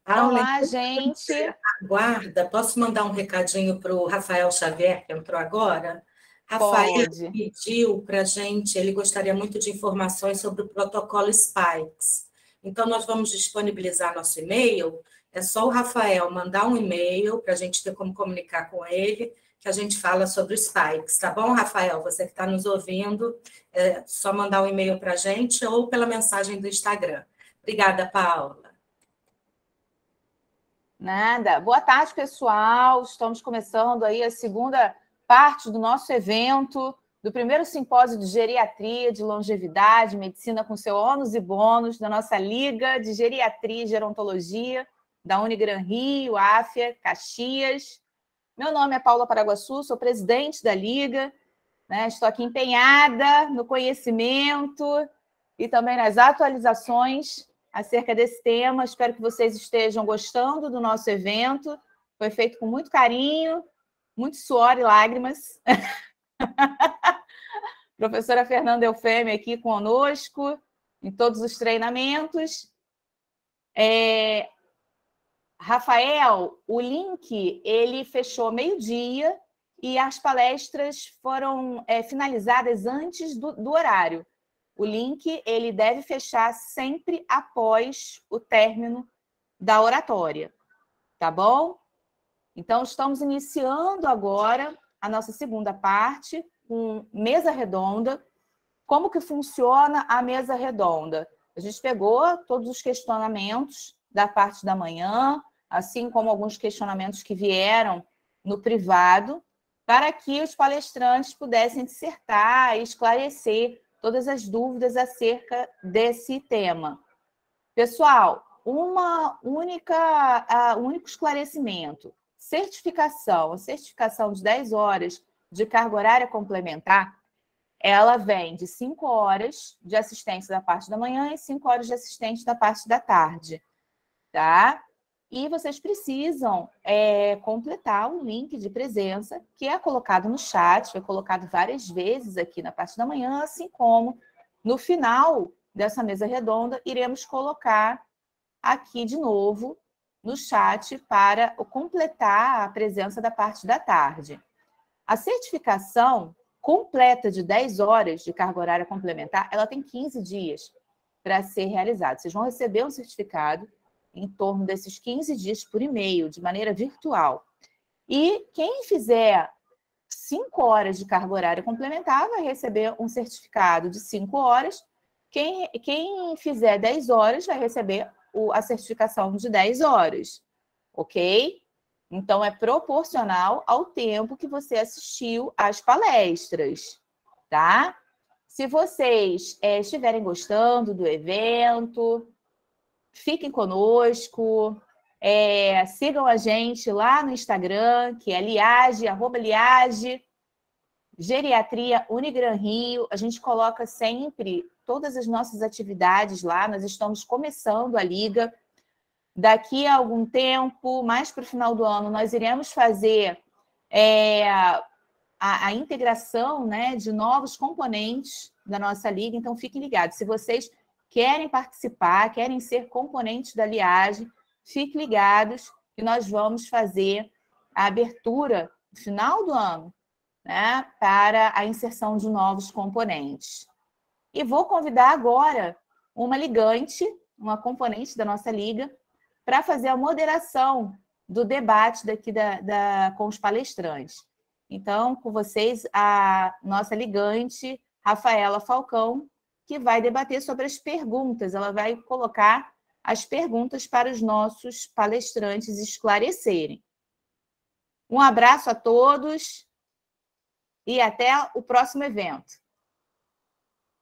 Paula, Olá, enquanto gente. você aguarda, posso mandar um recadinho para o Rafael Xavier, que entrou agora? Rafael Pode. pediu para a gente, ele gostaria muito de informações sobre o protocolo Spikes. Então, nós vamos disponibilizar nosso e-mail. É só o Rafael mandar um e-mail para a gente ter como comunicar com ele, que a gente fala sobre os Spikes. Tá bom, Rafael? Você que está nos ouvindo, é só mandar um e-mail para a gente ou pela mensagem do Instagram. Obrigada, Paula. Nada. Boa tarde, pessoal. Estamos começando aí a segunda parte do nosso evento, do primeiro simpósio de geriatria, de longevidade, medicina com seu ônus e bônus, da nossa Liga de Geriatria e Gerontologia, da Unigran Rio, Áfia, Caxias. Meu nome é Paula Paraguaçu, sou presidente da Liga, né? Estou aqui empenhada no conhecimento e também nas atualizações acerca desse tema. Espero que vocês estejam gostando do nosso evento. Foi feito com muito carinho, muito suor e lágrimas. Professora Fernanda Eufêmia aqui conosco, em todos os treinamentos. Rafael, o link ele fechou meio-dia e as palestras foram finalizadas antes do horário. O link ele deve fechar sempre após o término da oratória, tá bom? Então, estamos iniciando agora a nossa segunda parte, com mesa redonda. Como que funciona a mesa redonda? A gente pegou todos os questionamentos da parte da manhã, assim como alguns questionamentos que vieram no privado, para que os palestrantes pudessem dissertar e esclarecer todas as dúvidas acerca desse tema. Pessoal, um único esclarecimento. A certificação de 10 horas de carga horária complementar, ela vem de 5 horas de assistência da parte da manhã e 5 horas de assistência da parte da tarde, tá? E vocês precisam completar um link de presença que é colocado no chat, foi colocado várias vezes aqui na parte da manhã, assim como no final dessa mesa redonda, iremos colocar aqui de novo no chat para completar a presença da parte da tarde. A certificação completa de 10 horas de carga horária complementar, ela tem 15 dias para ser realizada. Vocês vão receber um certificado em torno desses 15 dias por e-mail, de maneira virtual. E quem fizer 5 horas de carga horária complementar vai receber um certificado de 5 horas. Quem fizer 10 horas vai receber a certificação de 10 horas, ok? Então, é proporcional ao tempo que você assistiu às palestras, tá? Se vocês estiverem gostando do evento, fiquem conosco, sigam a gente lá no Instagram, que é Liage, @Liage, Geriatria Unigran Rio. A gente coloca sempre todas as nossas atividades lá, nós estamos começando a Liga. Daqui a algum tempo, mais para o final do ano, nós iremos fazer a integração, né, de novos componentes da nossa Liga, então fiquem ligados. Se vocês querem participar, querem ser componentes da Liage, fiquem ligados que nós vamos fazer a abertura no final do ano, né, para a inserção de novos componentes. E vou convidar agora uma ligante, uma componente da nossa Liga, para fazer a moderação do debate daqui com os palestrantes. Então, com vocês, a nossa ligante, Rafaela Falcão, que vai debater sobre as perguntas. Ela vai colocar as perguntas para os nossos palestrantes esclarecerem. Um abraço a todos e até o próximo evento.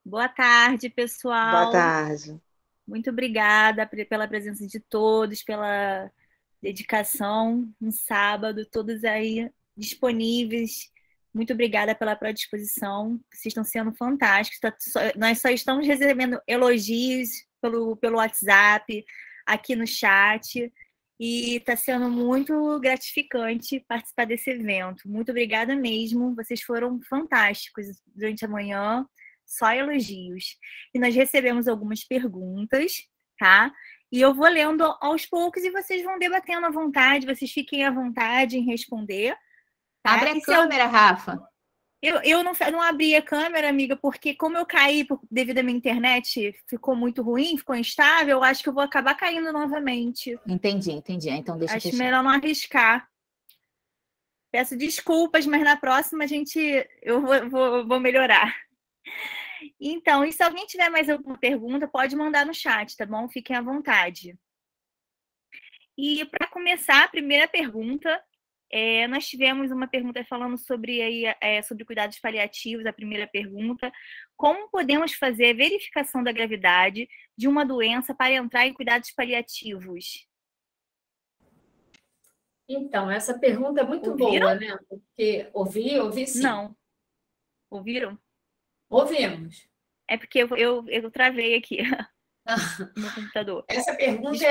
Boa tarde, pessoal. Boa tarde. Muito obrigada pela presença de todos, pela dedicação no sábado, todos aí disponíveis. Muito obrigada pela predisposição. Vocês estão sendo fantásticos. Nós só estamos recebendo elogios pelo WhatsApp, aqui no chat. E está sendo muito gratificante participar desse evento. Muito obrigada mesmo. Vocês foram fantásticos durante a manhã. Só elogios. E nós recebemos algumas perguntas, tá? E eu vou lendo aos poucos e vocês vão debatendo à vontade, vocês fiquem à vontade em responder. Tá? Abre a câmera, Rafa. Eu não abri a câmera, amiga, porque como eu caí devido à minha internet, ficou muito ruim, ficou instável, eu acho que eu vou acabar caindo novamente. Entendi. Então deixa eu Acho fechar. melhor não arriscar. Peço desculpas, mas na próxima eu vou melhorar. Então, e se alguém tiver mais alguma pergunta, pode mandar no chat, tá bom? Fiquem à vontade. E para começar, a primeira pergunta, nós tivemos uma pergunta falando sobre cuidados paliativos, a primeira pergunta. Como podemos fazer a verificação da gravidade de uma doença para entrar em cuidados paliativos? Então, essa pergunta é muito boa, né? Porque ouvi sim. Não. Ouviram? Ouvimos. É porque eu travei aqui no computador. Essa pergunta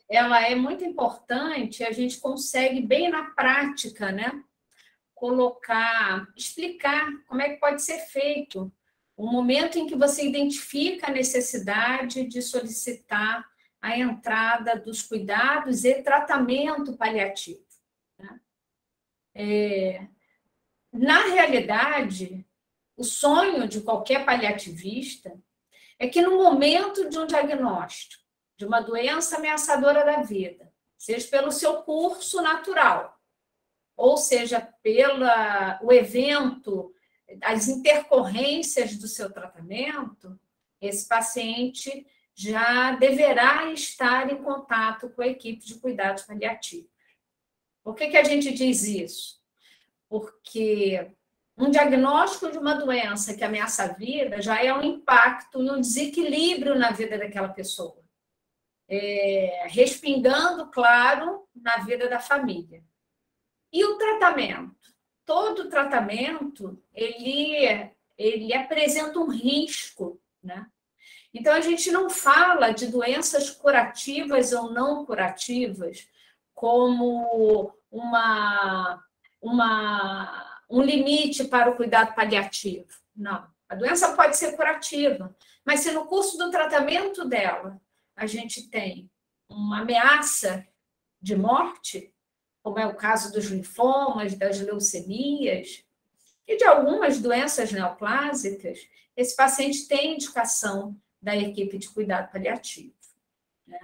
ela é muito importante, a gente consegue bem na prática, né? Explicar como é que pode ser feito o momento em que você identifica a necessidade de solicitar a entrada dos cuidados e tratamento paliativo. Né? Na realidade, o sonho de qualquer paliativista é que no momento de um diagnóstico de uma doença ameaçadora da vida, seja pelo seu curso natural, ou seja pelo evento, as intercorrências do seu tratamento, esse paciente já deverá estar em contato com a equipe de cuidados paliativos. Por que a gente diz isso? Porque um diagnóstico de uma doença que ameaça a vida já é um impacto e um desequilíbrio na vida daquela pessoa, respingando, claro, na vida da família. E o tratamento? Todo tratamento, ele apresenta um risco, né? Então, a gente não fala de doenças curativas ou não curativas como um limite para o cuidado paliativo. Não. A doença pode ser curativa, mas se no curso do tratamento dela a gente tem uma ameaça de morte, como é o caso dos linfomas, das leucemias e de algumas doenças neoplásicas, esse paciente tem indicação da equipe de cuidado paliativo. Né?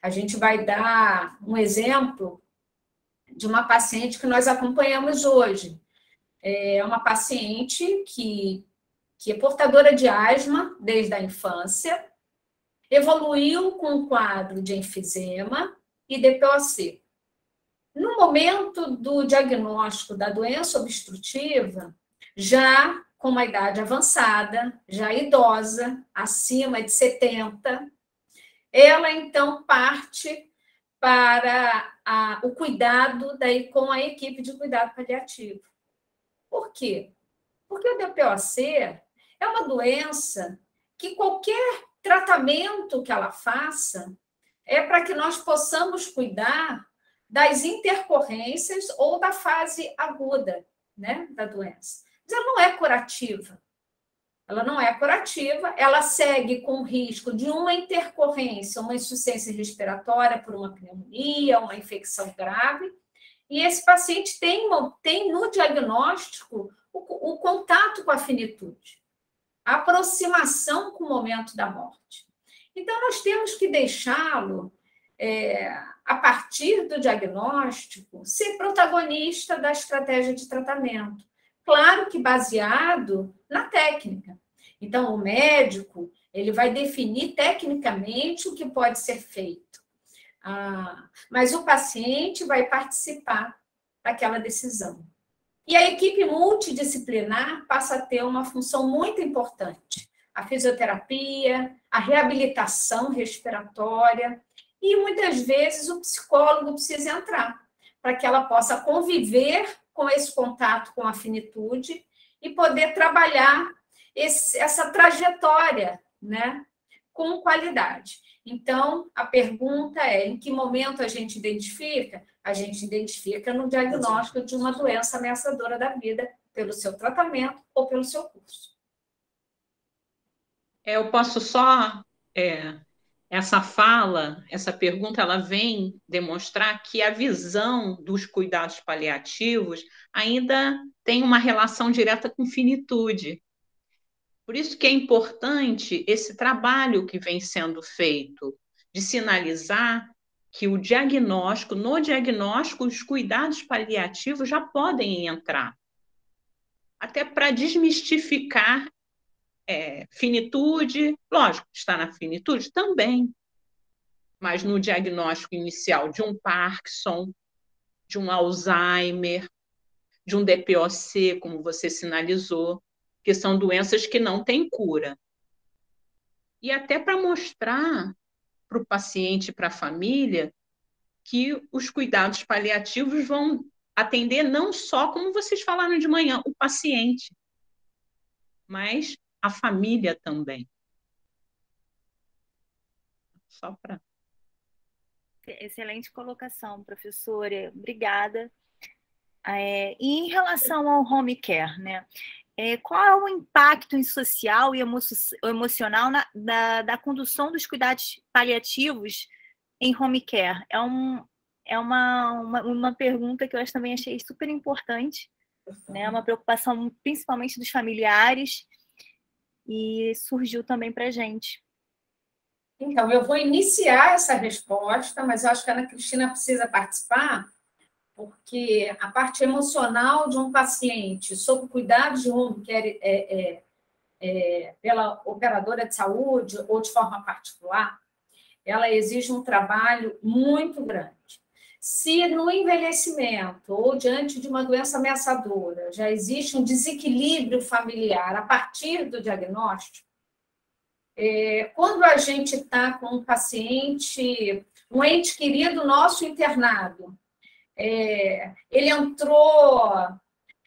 A gente vai dar um exemplo de uma paciente que nós acompanhamos hoje. É uma paciente que é portadora de asma desde a infância, evoluiu com um quadro de enfisema e DPOC. No momento do diagnóstico da doença obstrutiva, já com uma idade avançada, já idosa, acima de 70, ela então parte para o cuidado com a equipe de cuidado paliativo. Por quê? Porque o DPOC é uma doença que qualquer tratamento que ela faça é para que nós possamos cuidar das intercorrências ou da fase aguda, né, da doença. Mas ela não é curativa. Ela não é curativa, ela segue com o risco de uma intercorrência, uma insuficiência respiratória por uma pneumonia, uma infecção grave, e esse paciente tem no diagnóstico o contato com a finitude, a aproximação com o momento da morte. Então, nós temos que deixá-lo, a partir do diagnóstico, ser protagonista da estratégia de tratamento. Claro que baseado na técnica. Então, o médico ele vai definir tecnicamente o que pode ser feito. Mas o paciente vai participar daquela decisão. E a equipe multidisciplinar passa a ter uma função muito importante. A fisioterapia, a reabilitação respiratória e, muitas vezes, o psicólogo precisa entrar para que ela possa conviver com esse contato com a finitude e poder trabalhar essa trajetória, né, com qualidade. Então, a pergunta é, em que momento a gente identifica? A gente identifica no diagnóstico de uma doença ameaçadora da vida, pelo seu tratamento ou pelo seu curso. Eu posso só essa fala, essa pergunta, ela vem demonstrar que a visão dos cuidados paliativos ainda tem uma relação direta com finitude. Por isso que é importante esse trabalho que vem sendo feito, de sinalizar que no diagnóstico, os cuidados paliativos já podem entrar, até para desmistificar finitude. Lógico, está na finitude também, mas no diagnóstico inicial de um Parkinson, de um Alzheimer, de um DPOC, como você sinalizou, que são doenças que não têm cura. E até para mostrar para o paciente e para a família que os cuidados paliativos vão atender não só, como vocês falaram de manhã, o paciente, mas a família também. Só para... Excelente colocação, professora. Obrigada. E em relação ao home care, né? Qual é o impacto social e emocional da condução dos cuidados paliativos em home care? É uma pergunta que eu também achei super importante, né? Uma preocupação principalmente dos familiares, e surgiu também para a gente. Então, eu vou iniciar essa resposta, mas eu acho que a Ana Cristina precisa participar, porque a parte emocional de um paciente sob cuidado de home care pela operadora de saúde ou de forma particular, ela exige um trabalho muito grande. Se no envelhecimento ou diante de uma doença ameaçadora já existe um desequilíbrio familiar a partir do diagnóstico, quando a gente está com um paciente, um ente querido nosso internado, ele entrou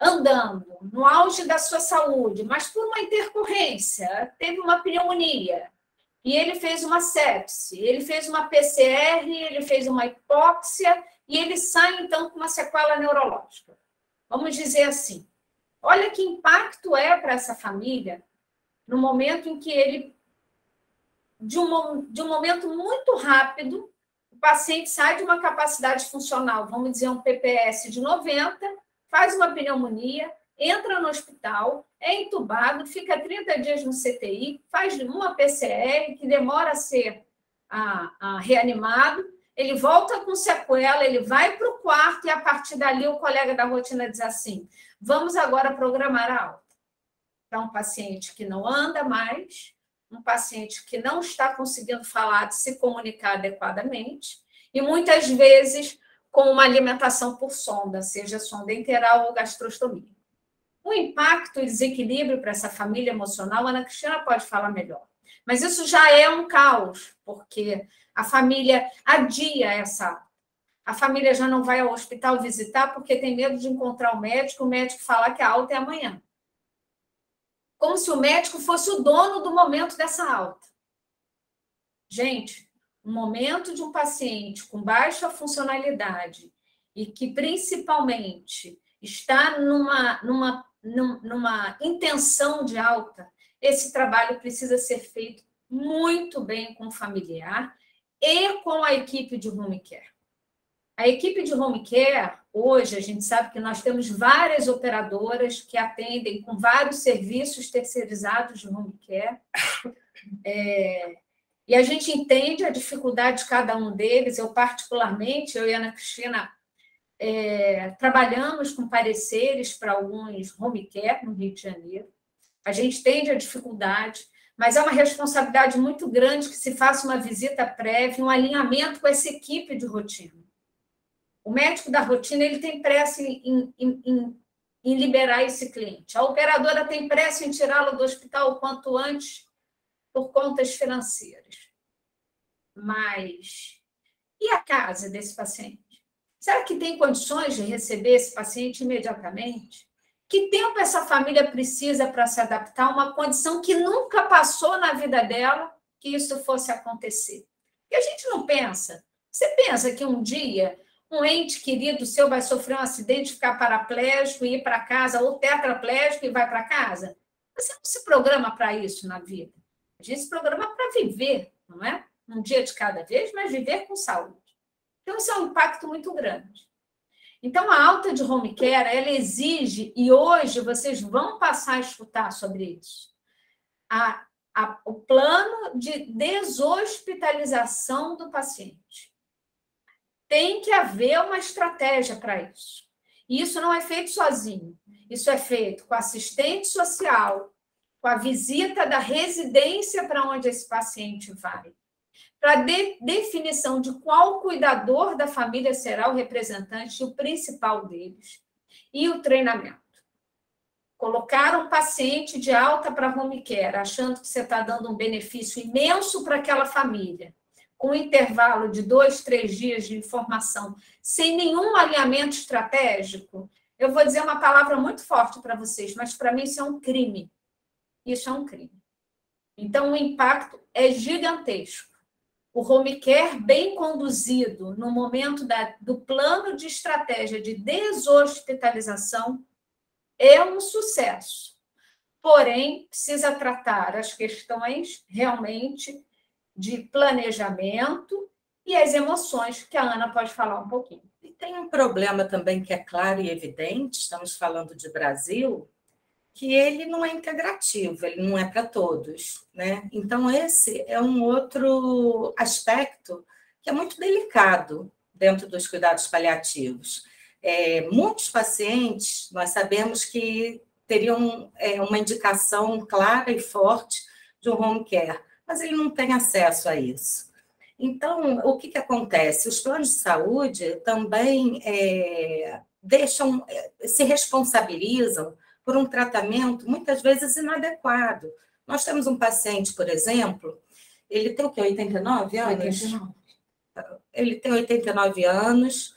andando no auge da sua saúde, mas por uma intercorrência, teve uma pneumonia, e ele fez uma sepse, ele fez uma PCR, ele fez uma hipóxia, e ele sai, então, com uma sequela neurológica. Vamos dizer assim, olha que impacto é para essa família no momento em que ele, de um momento muito rápido, o paciente sai de uma capacidade funcional, vamos dizer, um PPS de 90, faz uma pneumonia, entra no hospital, é entubado, fica 30 dias no CTI, faz uma PCR que demora a ser reanimado, ele volta com sequela, ele vai para o quarto e, a partir dali, o colega da rotina diz assim, vamos agora programar a alta. Para um paciente que não anda mais, um paciente que não está conseguindo falar, se comunicar adequadamente, e muitas vezes com uma alimentação por sonda, seja sonda enteral ou gastrostomia. O impacto e desequilíbrio para essa família emocional, a Ana Cristina pode falar melhor. Mas isso já é um caos, porque a família adia essa alta. A família já não vai ao hospital visitar porque tem medo de encontrar o médico falar que a alta é amanhã. Como se o médico fosse o dono do momento dessa alta. Gente, o momento de um paciente com baixa funcionalidade e que, principalmente, está numa intenção de alta, esse trabalho precisa ser feito muito bem com o familiar e com a equipe de home care. A equipe de home care, hoje, a gente sabe que nós temos várias operadoras que atendem com vários serviços terceirizados de home care, e a gente entende a dificuldade de cada um deles. Eu, particularmente, eu e a Ana Cristina, trabalhamos com pareceres para alguns home care no Rio de Janeiro. A gente entende a dificuldade, mas é uma responsabilidade muito grande que se faça uma visita prévia, um alinhamento com essa equipe de rotina. O médico da rotina ele tem pressa em liberar esse cliente. A operadora tem pressa em tirá-lo do hospital o quanto antes por contas financeiras. Mas e a casa desse paciente? Será que tem condições de receber esse paciente imediatamente? Que tempo essa família precisa para se adaptar a uma condição que nunca passou na vida dela que isso fosse acontecer? E a gente não pensa. Você pensa que um dia um ente querido seu vai sofrer um acidente, ficar paraplégico e ir para casa, ou tetraplégico e vai para casa? Você não se programa para isso na vida. A gente se programa para viver, não é? um dia de cada vez, mas viver com saúde. Então, isso é um impacto muito grande. Então, a alta de home care, ela exige, e hoje vocês vão passar a escutar sobre isso, o plano de deshospitalização do paciente. Tem que haver uma estratégia para isso. E isso não é feito sozinho. Isso é feito com assistente social, com a visita da residência para onde esse paciente vai, para definição de qual cuidador da família será o representante, o principal deles, e o treinamento. Colocar um paciente de alta para home care, achando que você está dando um benefício imenso para aquela família, com um intervalo de 2, 3 dias de informação, sem nenhum alinhamento estratégico, eu vou dizer uma palavra muito forte para vocês, mas para mim isso é um crime. Isso é um crime. Então, o impacto é gigantesco. O home care bem conduzido no momento do plano de estratégia de deshospitalização é um sucesso. Porém, precisa tratar as questões realmente de planejamento e as emoções, que a Ana pode falar um pouquinho. E tem um problema também que é claro e evidente, estamos falando de Brasil, que ele não é integrativo, ele não é para todos, né? Então, esse é um outro aspecto que é muito delicado dentro dos cuidados paliativos. Muitos pacientes, nós sabemos que teriam uma indicação clara e forte de um home care, mas ele não tem acesso a isso. Então, o que acontece? Os planos de saúde também se responsabilizam por um tratamento, muitas vezes, inadequado. Nós temos um paciente, por exemplo, ele tem o quê? 89 anos? 89. Ele tem 89 anos,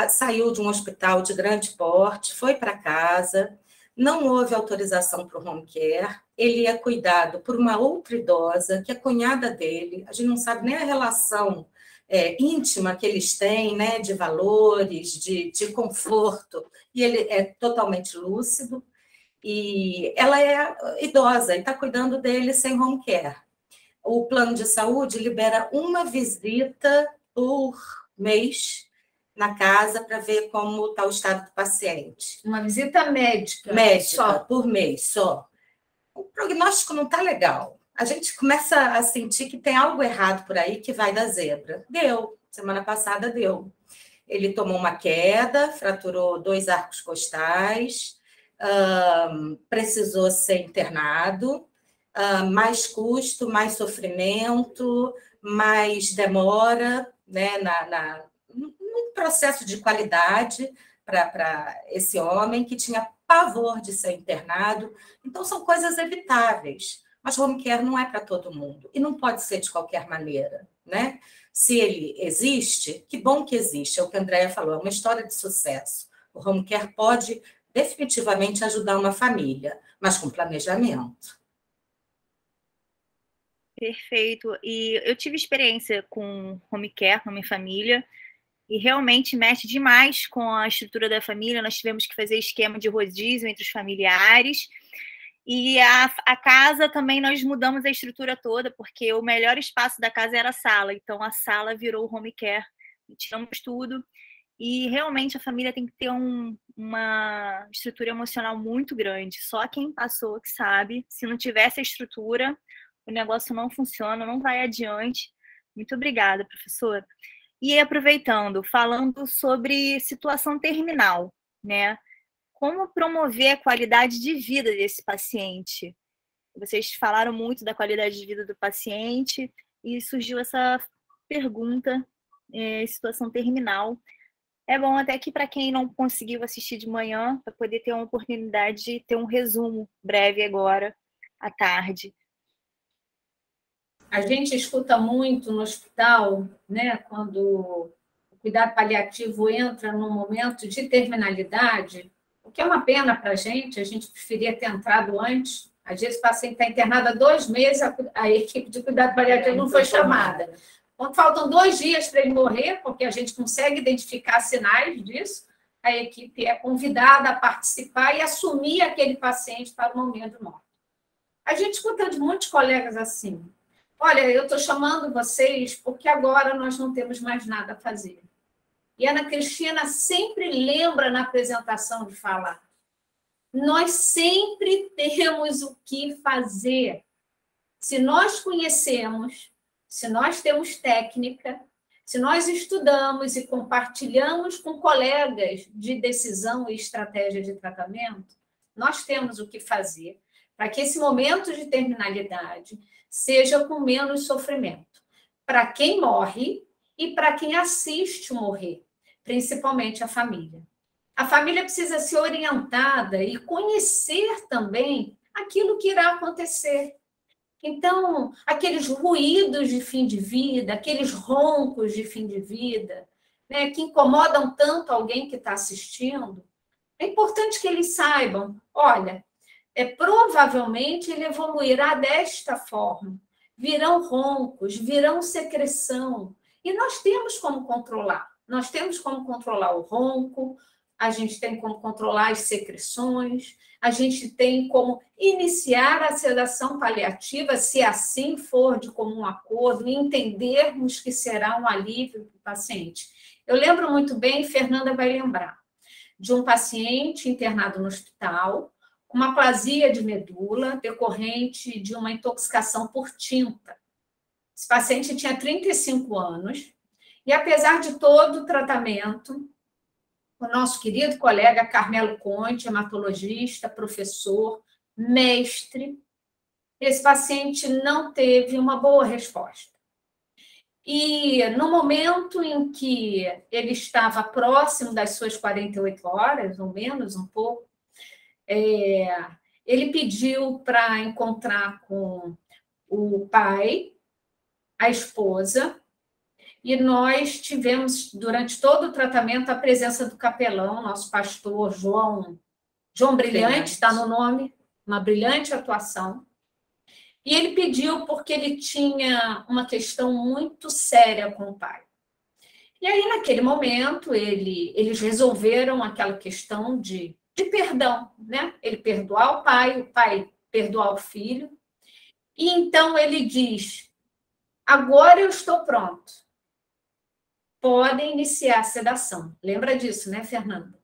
saiu de um hospital de grande porte, foi para casa, não houve autorização para o home care, ele é cuidado por uma outra idosa, que é cunhada dele, a gente não sabe nem a relação íntima que eles têm, né, de valores, de conforto, e ele é totalmente lúcido, e ela é idosa e está cuidando dele sem home care. O plano de saúde libera uma visita por mês na casa para ver como está o estado do paciente. Uma visita médica. Só por mês, só. O prognóstico não está legal. A gente começa a sentir que tem algo errado por aí que vai dar zebra. Deu, semana passada deu. Ele tomou uma queda, fraturou 2 arcos costais, precisou ser internado, mais custo, mais sofrimento, mais demora, né, num processo de qualidade para esse homem que tinha pavor de ser internado. Então, são coisas evitáveis. Mas home care não é para todo mundo e não pode ser de qualquer maneira, né? Se ele existe, que bom que existe, é o que a Andréia falou, é uma história de sucesso. O home care pode definitivamente ajudar uma família, mas com planejamento. Perfeito. E eu tive experiência com home care, home família, e realmente mexe demais com a estrutura da família. Nós tivemos que fazer esquema de rodízio entre os familiares. E a casa também nós mudamos a estrutura toda, porque o melhor espaço da casa era a sala. Então, a sala virou home care. Tiramos tudo. E realmente a família tem que ter uma estrutura emocional muito grande. Só quem passou que sabe. Se não tivesse a estrutura, o negócio não funciona, não vai adiante. Muito obrigada, professora. E aproveitando, falando sobre situação terminal, né? Como promover a qualidade de vida desse paciente? Vocês falaram muito da qualidade de vida do paciente e surgiu essa pergunta, situação terminal. É bom até que para quem não conseguiu assistir de manhã, para poder ter uma oportunidade de ter um resumo breve agora, à tarde. A gente escuta muito no hospital, né, quando o cuidado paliativo entra num momento de terminalidade, o que é uma pena para a gente preferia ter entrado antes. Às vezes o paciente está internado há 2 meses, a equipe de cuidado paliativo não foi chamada. Quando faltam 2 dias para ele morrer, porque a gente consegue identificar sinais disso, a equipe é convidada a participar e assumir aquele paciente para o momento de morte. A gente escuta de muitos colegas assim, Olha, eu estou chamando vocês porque agora nós não temos mais nada a fazer. E a Ana Cristina sempre lembra na apresentação de falar. Nós sempre temos o que fazer. Se nós conhecemos, se nós temos técnica, se nós estudamos e compartilhamos com colegas de decisão e estratégia de tratamento, nós temos o que fazer para que esse momento de terminalidade seja com menos sofrimento, para quem morre e para quem assiste morrer, principalmente a família. A família precisa ser orientada e conhecer também aquilo que irá acontecer. Então, aqueles ruídos de fim de vida, aqueles roncos de fim de vida, né, que incomodam tanto alguém que está assistindo, é importante que eles saibam, olha, provavelmente ele evoluirá desta forma. Virão roncos, virão secreção. E nós temos como controlar. Nós temos como controlar o ronco, a gente tem como controlar as secreções, a gente tem como iniciar a sedação paliativa, se assim for de comum acordo, e entendermos que será um alívio para o paciente. Eu lembro muito bem, Fernanda vai lembrar, de um paciente internado no hospital, com uma aplasia de medula decorrente de uma intoxicação por tinta. Esse paciente tinha 35 anos, e apesar de todo o tratamento, o nosso querido colega Carmelo Conte, hematologista, professor, mestre, esse paciente não teve uma boa resposta. E no momento em que ele estava próximo das suas 48 horas, ou menos um pouco, ele pediu para encontrar com o pai, a esposa, e nós tivemos, durante todo o tratamento, a presença do capelão, nosso pastor João Brilhante, está no nome, uma brilhante atuação. E ele pediu porque ele tinha uma questão muito séria com o pai. E aí, naquele momento, eles resolveram aquela questão de perdão, né? Ele perdoar o pai perdoar o filho. E então ele diz, agora eu estou pronto. Podem iniciar a sedação. Lembra disso, né, Fernanda?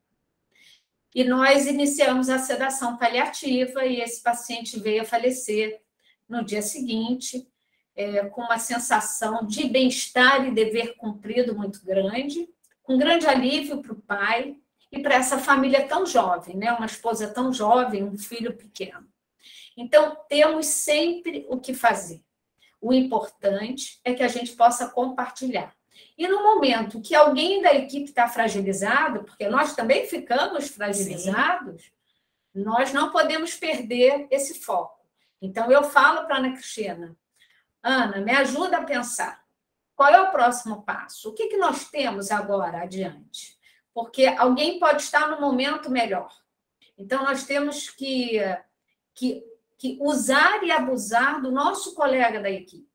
E nós iniciamos a sedação paliativa e esse paciente veio a falecer no dia seguinte, com uma sensação de bem-estar e dever cumprido muito grande, com grande alívio para o pai e para essa família tão jovem, né? Uma esposa tão jovem, um filho pequeno. Então, temos sempre o que fazer. O importante é que a gente possa compartilhar. E no momento que alguém da equipe está fragilizado, porque nós também ficamos fragilizados, sim, nós não podemos perder esse foco. Então, eu falo para a Ana Cristina, Ana, me ajuda a pensar. Qual é o próximo passo? O que nós temos agora adiante? Porque alguém pode estar no momento melhor. Então, nós temos que usar e abusar do nosso colega da equipe.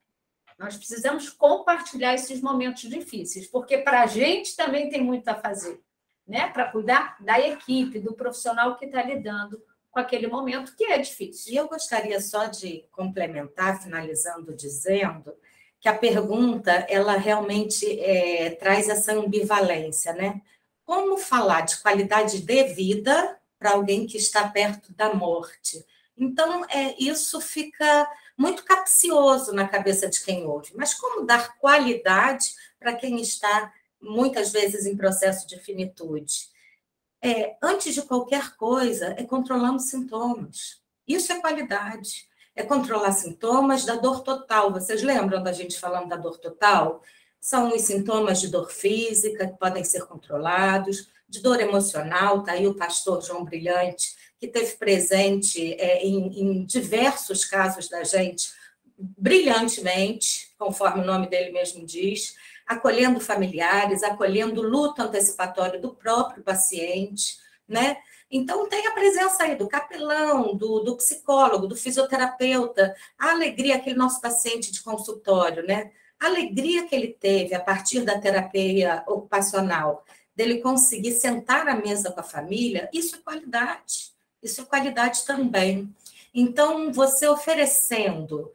Nós precisamos compartilhar esses momentos difíceis, porque para a gente também tem muito a fazer, né? Para cuidar da equipe, do profissional que está lidando com aquele momento que é difícil. E eu gostaria só de complementar, finalizando, dizendo que a pergunta, ela realmente traz essa ambivalência, né? Como falar de qualidade de vida para alguém que está perto da morte? Então, isso fica muito capcioso na cabeça de quem ouve. Mas como dar qualidade para quem está, muitas vezes, em processo de finitude? Antes de qualquer coisa, controlando sintomas. Isso é qualidade. É controlar sintomas da dor total. Vocês lembram da gente falando da dor total? São os sintomas de dor física que podem ser controlados, de dor emocional, está aí o pastor João Brilhante, que esteve presente em diversos casos da gente, brilhantemente, conforme o nome dele mesmo diz, acolhendo familiares, acolhendo luto antecipatório do próprio paciente, né? Então, tem a presença aí do capelão, do psicólogo, do fisioterapeuta, a alegria, aquele nosso paciente de consultório, né? A alegria que ele teve a partir da terapia ocupacional, dele conseguir sentar à mesa com a família, isso é qualidade. Isso é qualidade também. Então, você oferecendo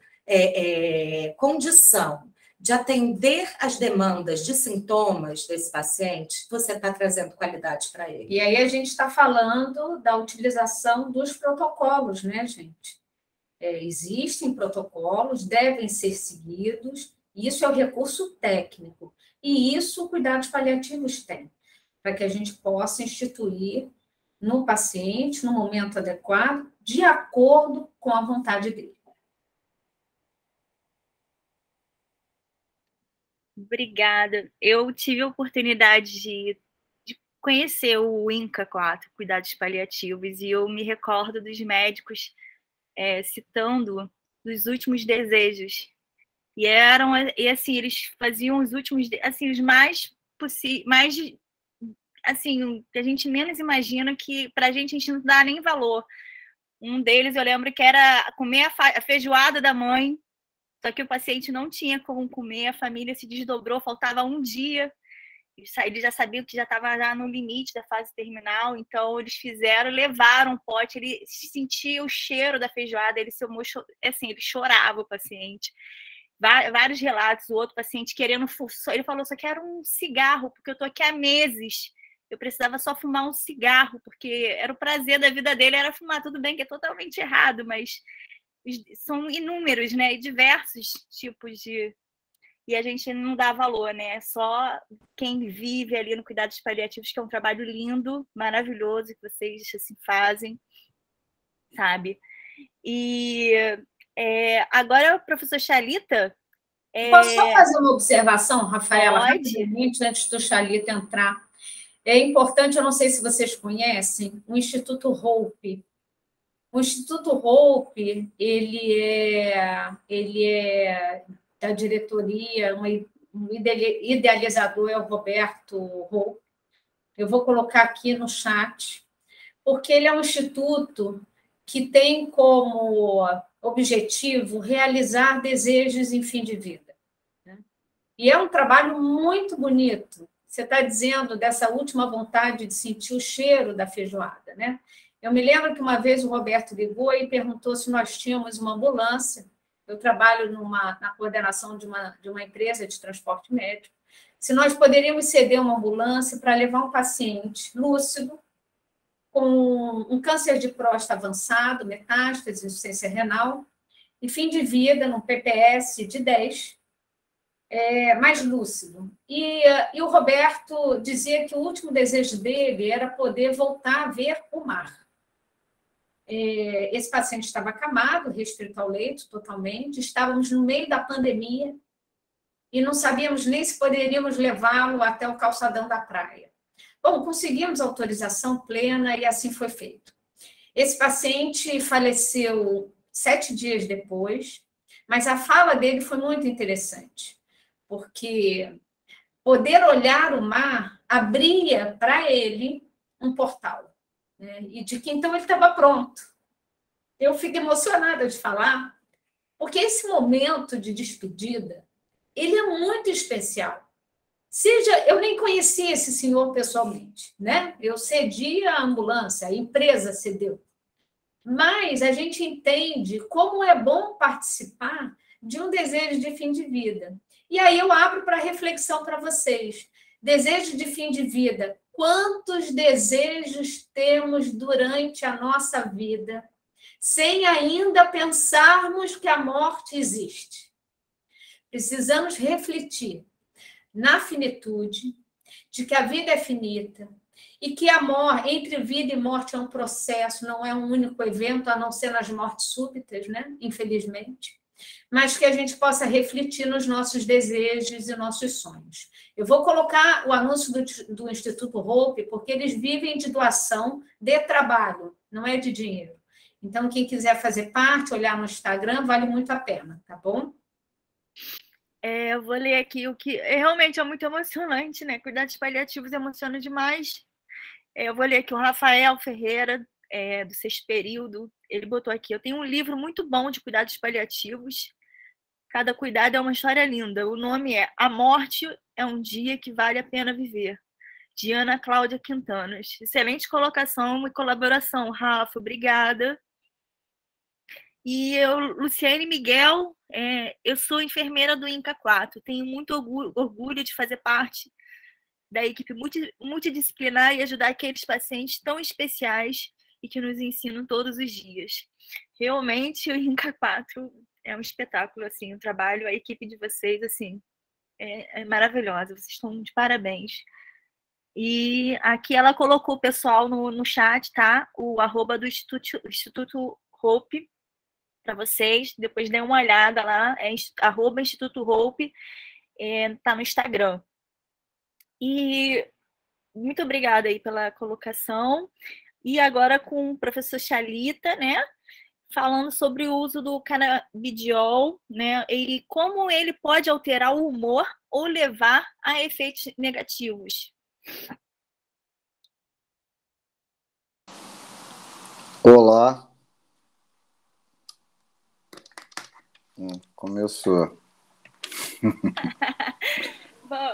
condição de atender às demandas de sintomas desse paciente, você está trazendo qualidade para ele. E aí a gente está falando da utilização dos protocolos, né, gente? Existem protocolos, devem ser seguidos, isso é o recurso técnico, e isso cuidados paliativos têm, para que a gente possa instituir no paciente, no momento adequado, de acordo com a vontade dele. Obrigada. Eu tive a oportunidade de conhecer o INCA 4, Cuidados Paliativos, e eu me recordo dos médicos citando os últimos desejos. E assim, eles faziam os últimos, assim, os mais assim, que a gente menos imagina, que para a gente não dá nem valor. Um deles, eu lembro que era comer a feijoada da mãe, só que o paciente não tinha como comer, a família se desdobrou, faltava um dia, eles já sabiam que já estava já no limite da fase terminal, então eles levaram um pote, ele sentia o cheiro da feijoada, ele assim, ele chorava, o paciente. Vários relatos, o outro paciente querendo, ele falou, só quero um cigarro, porque eu estou aqui há meses, eu precisava só fumar um cigarro, porque era o prazer da vida dele, era fumar, tudo bem que é totalmente errado, mas são inúmeros, né, e diversos tipos de... E a gente não dá valor, né, só quem vive ali no Cuidados Paliativos, que é um trabalho lindo, maravilhoso, que vocês assim fazem, sabe? E agora, professor Chalita... Posso só fazer uma observação, Rafaela, Pode. rapidamente, antes do Chalita entrar? É importante, eu não sei se vocês conhecem, o Instituto Hope. O Instituto Hope, ele é da diretoria, um idealizador é o Roberto Hope. Eu vou colocar aqui no chat, porque ele é um instituto que tem como objetivo realizar desejos em fim de vida. E é um trabalho muito bonito. Você está dizendo dessa última vontade de sentir o cheiro da feijoada, né? Eu me lembro que uma vez o Roberto ligou e perguntou se nós tínhamos uma ambulância. Eu trabalho na coordenação de uma empresa de transporte médico. Se nós poderíamos ceder uma ambulância para levar um paciente lúcido, com um câncer de próstata avançado, metástase, insuficiência renal, e fim de vida, num PPS de 10, mais lúcido. E o Roberto dizia que o último desejo dele era poder voltar a ver o mar. Esse paciente estava acamado, restrito ao leito totalmente, estávamos no meio da pandemia e não sabíamos nem se poderíamos levá-lo até o calçadão da praia. Bom, conseguimos autorização plena e assim foi feito. Esse paciente faleceu 7 dias depois, mas a fala dele foi muito interessante, porque poder olhar o mar abria para ele um portal, né? E de que então ele estava pronto. Eu fico emocionada de falar, porque esse momento de despedida, ele é muito especial. Eu nem conhecia esse senhor pessoalmente, né? Eu cedi a ambulância, a empresa cedeu. Mas a gente entende como é bom participar de um desejo de fim de vida. E aí eu abro para reflexão para vocês. Desejo de fim de vida. Quantos desejos temos durante a nossa vida, sem ainda pensarmos que a morte existe? Precisamos refletir na finitude, de que a vida é finita, e que entre vida e morte é um processo, não é um único evento, a não ser nas mortes súbitas, né? Infelizmente, mas que a gente possa refletir nos nossos desejos e nossos sonhos. Eu vou colocar o anúncio do Instituto Hope, porque eles vivem de doação de trabalho, não é de dinheiro. Então, quem quiser fazer parte, olhar no Instagram, vale muito a pena, tá bom? Eu vou ler aqui o que realmente é muito emocionante, né? Cuidados paliativos emociona demais. Eu vou ler aqui o Rafael Ferreira, do 6º período. Ele botou aqui: eu tenho um livro muito bom de cuidados paliativos. Cada cuidado é uma história linda. O nome é A Morte é um Dia que Vale a Pena Viver, de Ana Cláudia Quintanas. Excelente colocação e colaboração, Rafa. Obrigada. E eu, Luciane Miguel, eu sou enfermeira do INCA 4. Tenho muito orgulho de fazer parte da equipe multidisciplinar e ajudar aqueles pacientes tão especiais e que nos ensinam todos os dias. Realmente, o INCA 4 é um espetáculo, assim, o trabalho, a equipe de vocês, assim, é maravilhosa, vocês estão de parabéns. E aqui ela colocou o pessoal no chat, tá? O arroba do Instituto Hope, para vocês, depois dê uma olhada lá, arroba Instituto Hope, tá no Instagram. E muito obrigada aí pela colocação. E agora com o professor Chalita, né? Falando sobre o uso do canabidiol, né? E como ele pode alterar o humor ou levar a efeitos negativos. Olá. Começou.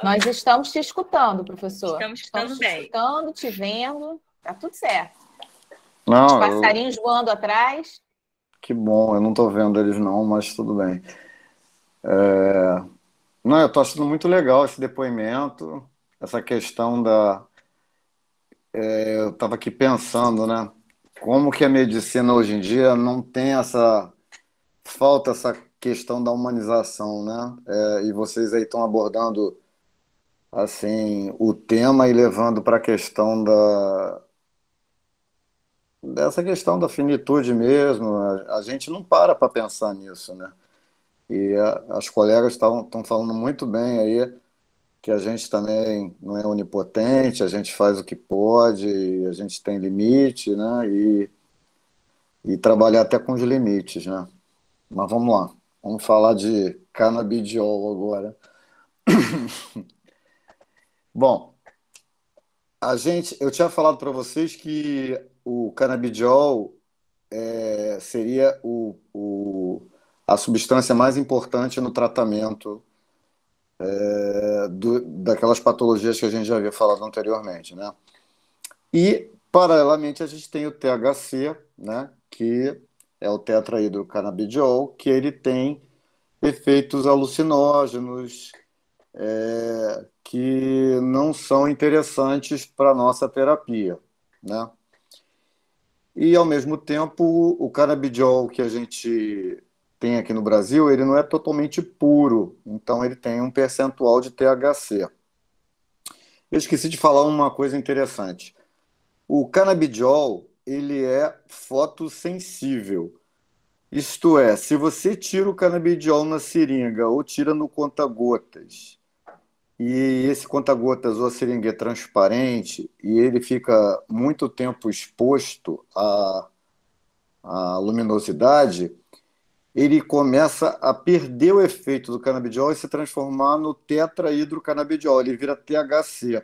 Nós estamos te escutando, professor. Estamos escutando bem. Escutando, te vendo. Tá tudo certo. Não, Os passarinhos voando atrás. Que bom, eu não estou vendo eles não, mas tudo bem. Não, eu estou achando muito legal esse depoimento, essa questão da... Eu estava aqui pensando, né? Como que a medicina hoje em dia não tem essa... Falta essa questão da humanização, né? E vocês aí estão abordando, assim, o tema e levando para a questão dessa questão da finitude mesmo. A gente não para pensar nisso, né? E as colegas estão falando muito bem aí que a gente também não é onipotente, a gente faz o que pode, a gente tem limite, né? E trabalhar até com os limites, né? Mas vamos lá, vamos falar de canabidiol agora. Bom, eu tinha falado para vocês que o canabidiol seria a substância mais importante no tratamento daquelas patologias que a gente já havia falado anteriormente, né? E, paralelamente, a gente tem o THC, né? Que é o tetrahidrocanabidiol, que ele tem efeitos alucinógenos, que não são interessantes para a nossa terapia, né? E, ao mesmo tempo, o canabidiol que a gente tem aqui no Brasil, ele não é totalmente puro, então ele tem um percentual de THC. Eu esqueci de falar uma coisa interessante. O canabidiol, ele é fotossensível. Isto é, se você tira o canabidiol na seringa ou tira no conta-gotas, e esse conta-gotas ou a seringa é transparente e ele fica muito tempo exposto à luminosidade, ele começa a perder o efeito do canabidiol e se transformar no tetrahidrocanabidiol, ele vira THC.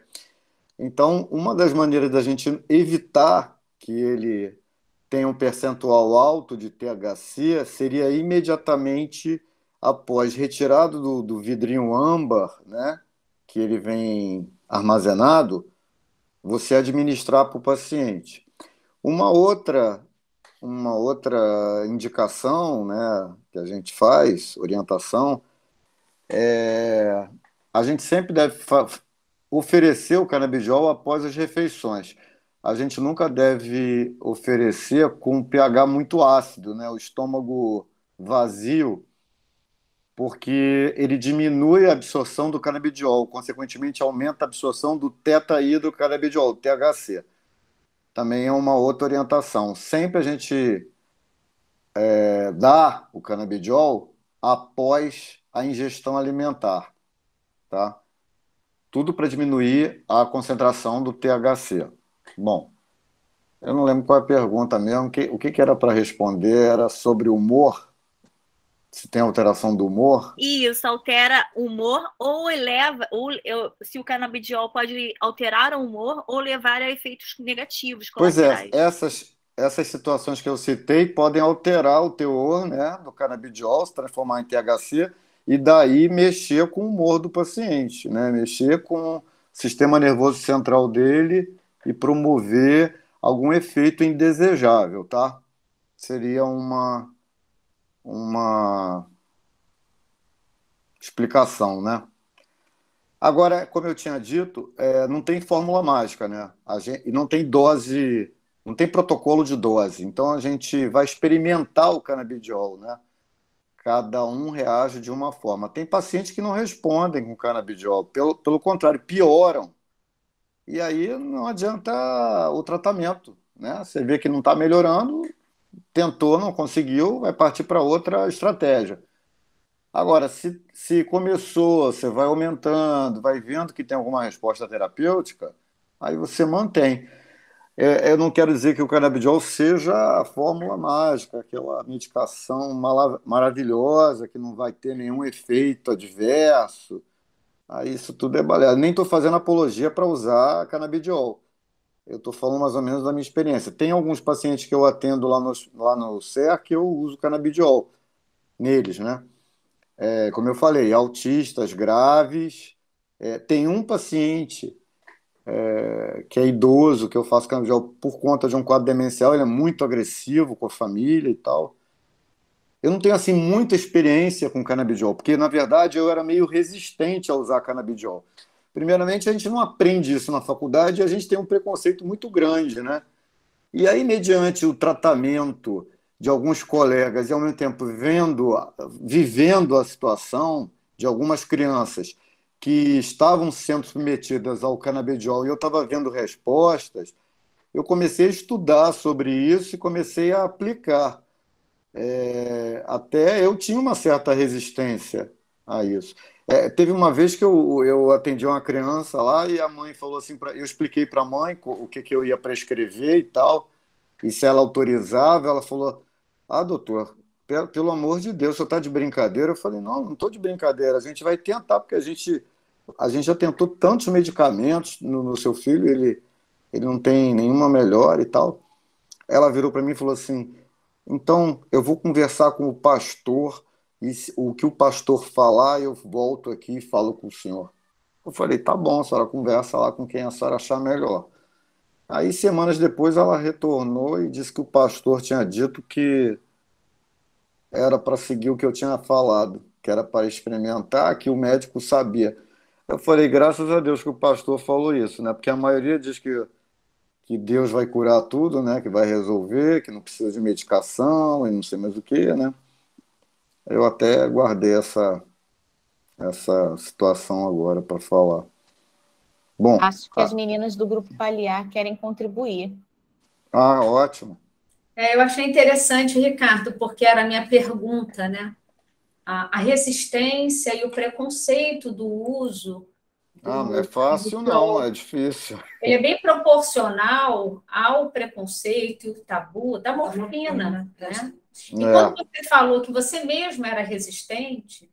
Então, uma das maneiras da gente evitar que ele tenha um percentual alto de THC seria imediatamente após retirado do vidrinho âmbar, né, que ele vem armazenado, você administrar para o paciente. Uma outra indicação, né, que a gente faz, orientação, a gente sempre deve oferecer o canabidiol após as refeições. A gente nunca deve oferecer com um pH muito ácido, né, o estômago vazio, porque ele diminui a absorção do canabidiol, consequentemente aumenta a absorção do tetrahidrocanabidiol, THC. Também é uma outra orientação. Sempre a gente dá o canabidiol após a ingestão alimentar, tá? Tudo para diminuir a concentração do THC. Bom, eu não lembro qual é a pergunta mesmo. O que era para responder? Era sobre o humor? Se tem alteração do humor? Isso, altera o humor ou eleva, se o canabidiol pode alterar o humor ou levar a efeitos negativos colaterais. Pois essas situações que eu citei podem alterar o teor, né, do canabidiol, se transformar em THC, e daí mexer com o humor do paciente, né, mexer com o sistema nervoso central dele e promover algum efeito indesejável, tá? Seria uma uma explicação, né? Agora, como eu tinha dito, não tem fórmula mágica, né? E não tem dose, não tem protocolo de dose. Então, a gente vai experimentar o canabidiol, né? Cada um reage de uma forma. Tem pacientes que não respondem com canabidiol, pelo contrário, pioram. E aí não adianta o tratamento, né? Você vê que não está melhorando, tentou, não conseguiu, vai partir para outra estratégia. Agora, se começou, você vai aumentando, vai vendo que tem alguma resposta terapêutica, aí você mantém. Eu não quero dizer que o canabidiol seja a fórmula mágica, aquela medicação maravilhosa, que não vai ter nenhum efeito adverso. Aí isso tudo é balela. Nem estou fazendo apologia para usar canabidiol. Eu estou falando mais ou menos da minha experiência. Tem alguns pacientes que eu atendo lá no CER que eu uso canabidiol neles, né? Como eu falei, autistas graves. Tem um paciente que é idoso, que eu faço canabidiol por conta de um quadro demencial, ele é muito agressivo com a família e tal. Eu não tenho, assim, muita experiência com canabidiol, porque, na verdade, eu era meio resistente a usar canabidiol. Primeiramente, a gente não aprende isso na faculdade e a gente tem um preconceito muito grande, né? E aí, mediante o tratamento de alguns colegas e, ao mesmo tempo, vivendo a situação de algumas crianças que estavam sendo submetidas ao canabidiol e eu estava vendo respostas, eu comecei a estudar sobre isso e comecei a aplicar. Até eu tinha uma certa resistência a isso. Teve uma vez que eu atendi uma criança lá e a mãe falou assim, eu expliquei para a mãe o que eu ia prescrever e tal, e se ela autorizava, ela falou, doutor, pelo amor de Deus, você está de brincadeira? Eu falei, não estou de brincadeira, a gente vai tentar, porque a gente já tentou tantos medicamentos no seu filho, ele não tem nenhuma melhora e tal. Ela virou para mim e falou assim, então eu vou conversar com o pastor e o que o pastor falar, eu volto aqui e falo com o senhor. Eu falei, tá bom, a senhora conversa lá com quem a senhora achar melhor. Aí, semanas depois, ela retornou e disse que o pastor tinha dito que era para seguir o que eu tinha falado, que era para experimentar, que o médico sabia. Eu falei, graças a Deus que o pastor falou isso, né? Porque a maioria diz que Deus vai curar tudo, né? Que vai resolver, que não precisa de medicação e não sei mais o que, né? Eu até guardei essa situação agora para falar. Bom, acho que as meninas do Grupo Paliar querem contribuir. Ótimo. Eu achei interessante, Ricardo, porque era a minha pergunta, né? A resistência e o preconceito do uso. Não é fácil, não, é difícil. Ele é bem proporcional ao preconceito e o tabu da morfina, né? E quando você falou que você mesmo era resistente,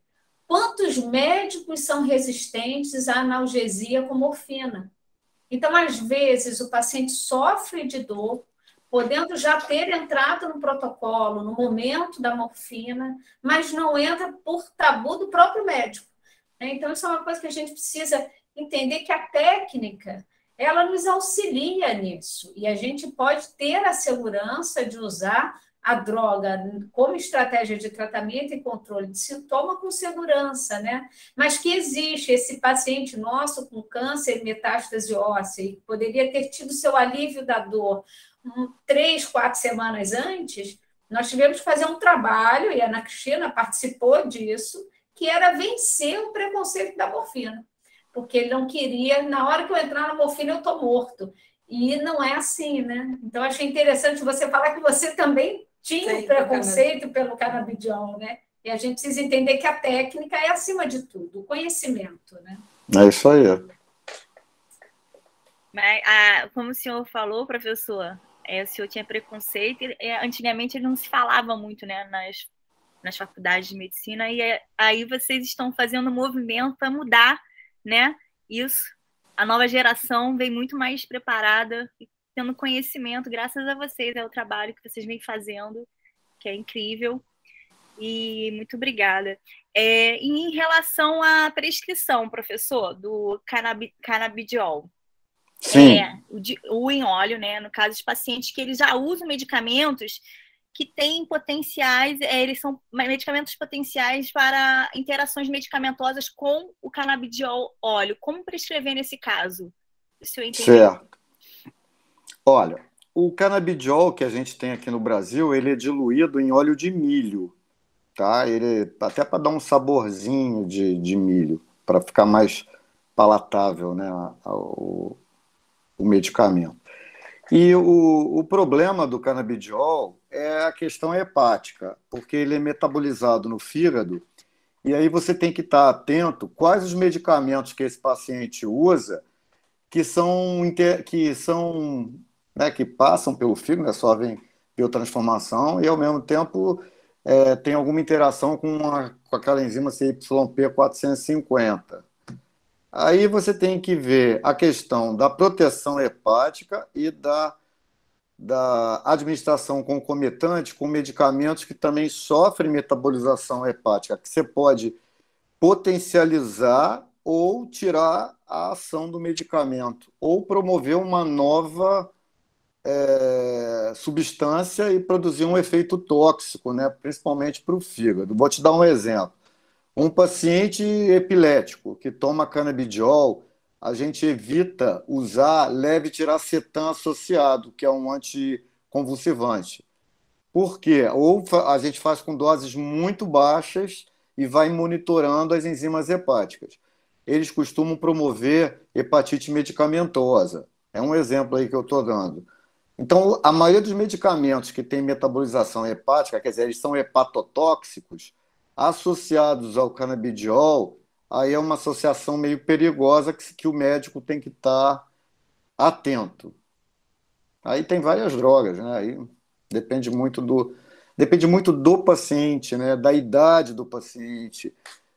quantos médicos são resistentes à analgesia com morfina? Então, às vezes, o paciente sofre de dor, podendo já ter entrado no protocolo no momento da morfina, mas não entra por tabu do próprio médico. Então, isso é uma coisa que a gente precisa entender, que a técnica, ela nos auxilia nisso, e a gente pode ter a segurança de usar a droga como estratégia de tratamento e controle de sintoma com segurança, né? Mas que existe esse paciente nosso com câncer e metástase óssea, e poderia ter tido seu alívio da dor 3, 4 semanas antes, nós tivemos que fazer um trabalho, e a Ana Cristina participou disso, que era vencer o preconceito da morfina, porque ele não queria, na hora que eu entrar na morfina, eu estou morto. E não é assim, né? Então, achei interessante você falar que você também tinha um preconceito pelo canabidiol, né? E a gente precisa entender que a técnica é acima de tudo, o conhecimento, né? É isso aí. Mas, como o senhor falou, professor, o senhor tinha preconceito, antigamente não se falava muito, né, nas faculdades de medicina, e aí vocês estão fazendo um movimento para mudar, né, isso. A nova geração vem muito mais preparada, tendo conhecimento, graças a vocês, é o trabalho que vocês vêm fazendo, que é incrível, e muito obrigada. Em relação à prescrição, professor, do canabidiol, sim. O em óleo, né, no caso dos pacientes que eles já usam medicamentos que têm potenciais, eles são medicamentos potenciais para interações medicamentosas com o canabidiol óleo. Como prescrever nesse caso? Se eu entender. Certo. Olha, o canabidiol que a gente tem aqui no Brasil, ele é diluído em óleo de milho, tá? Ele até para dar um saborzinho de milho, para ficar mais palatável, né, o medicamento. E o problema do canabidiol é a questão hepática, porque ele é metabolizado no fígado, e aí você tem que estar atento quais os medicamentos que esse paciente usa que são, né, que passam pelo fígado, né, sofrem biotransformação, e ao mesmo tempo tem alguma interação com aquela enzima CYP450. Aí você tem que ver a questão da proteção hepática e da administração concomitante com medicamentos que também sofrem metabolização hepática, que você pode potencializar ou tirar a ação do medicamento, ou promover uma nova substância e produzir um efeito tóxico, né, principalmente para o fígado. Vou te dar um exemplo. Um paciente epilético que toma canabidiol, a gente evita usar levetiracetam associado, que é um anticonvulsivante. Por quê? Ou a gente faz com doses muito baixas e vai monitorando as enzimas hepáticas. Eles costumam promover hepatite medicamentosa. É um exemplo aí que eu estou dando. Então, a maioria dos medicamentos que têm metabolização hepática, quer dizer, eles são hepatotóxicos, associados ao canabidiol, aí é uma associação meio perigosa que o médico tem que estar atento. Aí tem várias drogas, né? Aí depende muito do paciente, né? Da idade do paciente,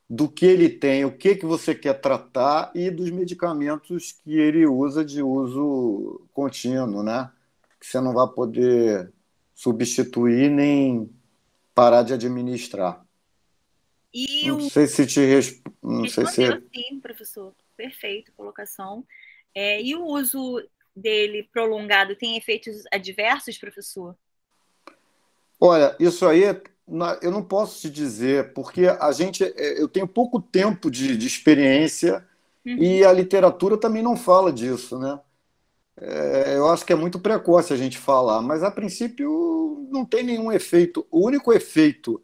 do que ele tem, o que você quer tratar e dos medicamentos que ele usa de uso contínuo, né? Que você não vai poder substituir nem parar de administrar. E Não sei se não sei se... Respondeu sim, professor. Perfeito, colocação. E o uso dele prolongado tem efeitos adversos, professor? Olha, isso aí eu não posso te dizer, porque eu tenho pouco tempo de experiência e a literatura também não fala disso, né? Eu acho que é muito precoce a gente falar, mas a princípio não tem nenhum efeito. O único efeito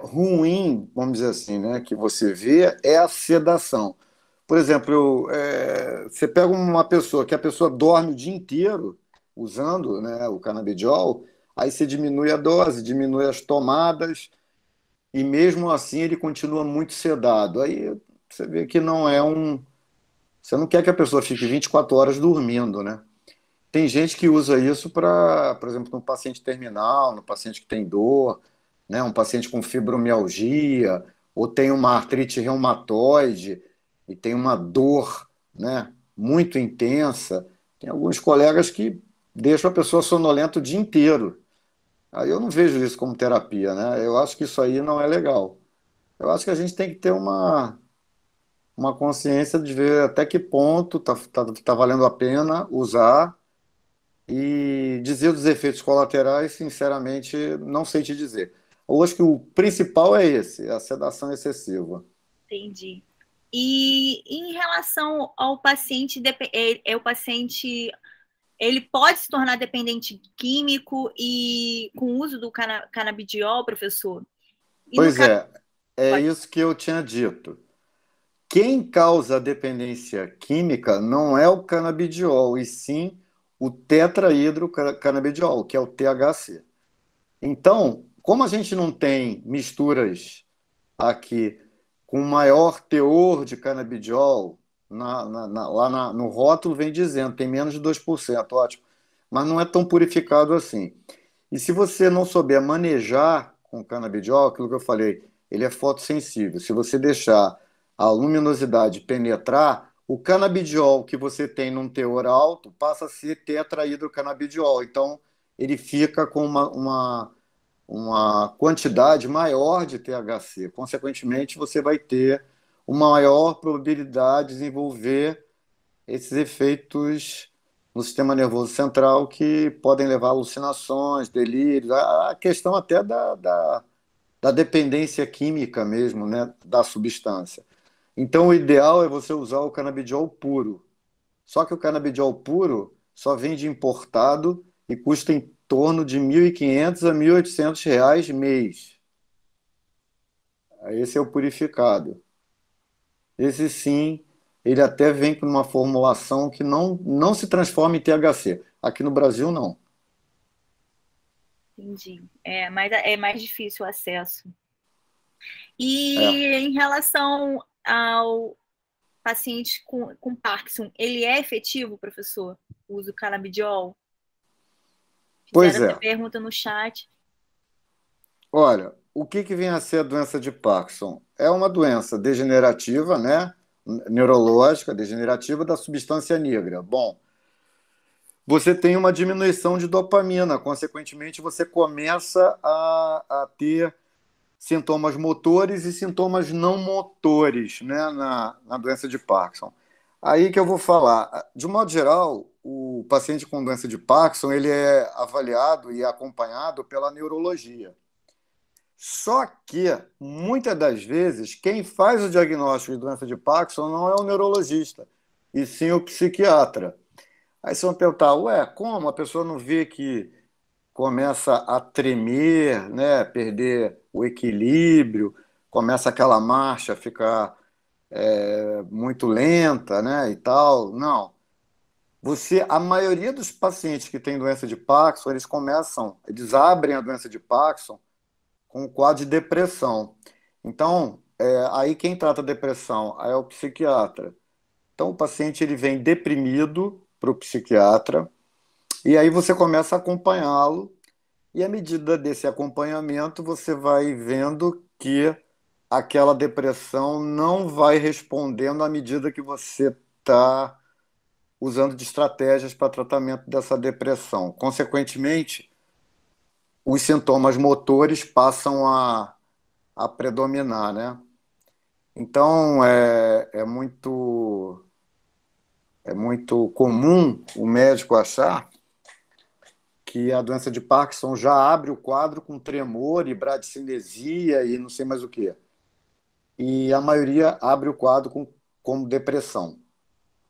ruim, vamos dizer assim, né, que você vê é a sedação. Por exemplo, você pega uma pessoa que a pessoa dorme o dia inteiro usando, né, o canabidiol, aí você diminui a dose, diminui as tomadas, e mesmo assim ele continua muito sedado. Aí você vê que não é um... Você não quer que a pessoa fique 24 horas dormindo, né? Tem gente que usa isso para, por exemplo, no paciente terminal, no paciente que tem dor, né, um paciente com fibromialgia, ou tem uma artrite reumatoide e tem uma dor, né, muito intensa. Tem alguns colegas que deixam a pessoa sonolenta o dia inteiro. Aí eu não vejo isso como terapia, né? Eu acho que isso aí não é legal. Eu acho que a gente tem que ter uma consciência de ver até que ponto tá valendo a pena usar e dizer dos efeitos colaterais, sinceramente, não sei te dizer. Eu acho que o principal é esse, a sedação excessiva. Entendi. E em relação ao paciente, o paciente ele pode se tornar dependente químico e com o uso do canabidiol, professor? Pois é isso que eu tinha dito. Quem causa a dependência química não é o canabidiol, e sim o tetrahidrocanabidiol, que é o THC. Então, como a gente não tem misturas aqui com maior teor de canabidiol, no rótulo vem dizendo, tem menos de 2%, ótimo, mas não é tão purificado assim. E se você não souber manejar com canabidiol, aquilo que eu falei, ele é fotossensível. Se você deixar a luminosidade penetrar, o canabidiol que você tem num teor alto passa a ser tetrahidrocanabidiol. Então, ele fica com uma quantidade maior de THC. Consequentemente, você vai ter uma maior probabilidade de desenvolver esses efeitos no sistema nervoso central que podem levar a alucinações, delírios, a questão até da dependência química mesmo, né, da substância. Então, o ideal é você usar o canabidiol puro. Só que o canabidiol puro só vende importado e custa em torno de R$ 1.500 a R$ 1.800 mês. Esse é o purificado. Esse sim, ele até vem com uma formulação que não se transforma em THC. Aqui no Brasil, não. Entendi. Mas é mais difícil o acesso. E em relação ao paciente com Parkinson, ele é efetivo, professor? O uso do canabidiol? Pois Fizeram é. essa pergunta no chat. Olha, o que vem a ser a doença de Parkinson? É uma doença degenerativa, né? Neurológica, degenerativa da substância negra. Bom, você tem uma diminuição de dopamina, consequentemente você começa a ter sintomas motores e sintomas não motores, né, na doença de Parkinson. Aí que eu vou falar. De um modo geral, o paciente com doença de Parkinson ele é avaliado e acompanhado pela neurologia. Só que, muitas das vezes, quem faz o diagnóstico de doença de Parkinson não é o neurologista, e sim o psiquiatra. Aí vocês vão perguntar, ué, como a pessoa não vê que começa a tremer, né, perder o equilíbrio, começa aquela marcha a ficar muito lenta, né, e tal? Não. A maioria dos pacientes que têm doença de Parkinson, eles abrem a doença de Parkinson com um quadro de depressão. Então, aí quem trata a depressão é o psiquiatra. Então, o paciente ele vem deprimido para o psiquiatra, e aí você começa a acompanhá-lo, e à medida desse acompanhamento, você vai vendo que aquela depressão não vai respondendo à medida que você está usando de estratégias para tratamento dessa depressão. Consequentemente, os sintomas motores passam a predominar, né? Então, é muito comum o médico achar que a doença de Parkinson já abre o quadro com tremor e bradicinesia e não sei mais o quê. E a maioria abre o quadro como depressão.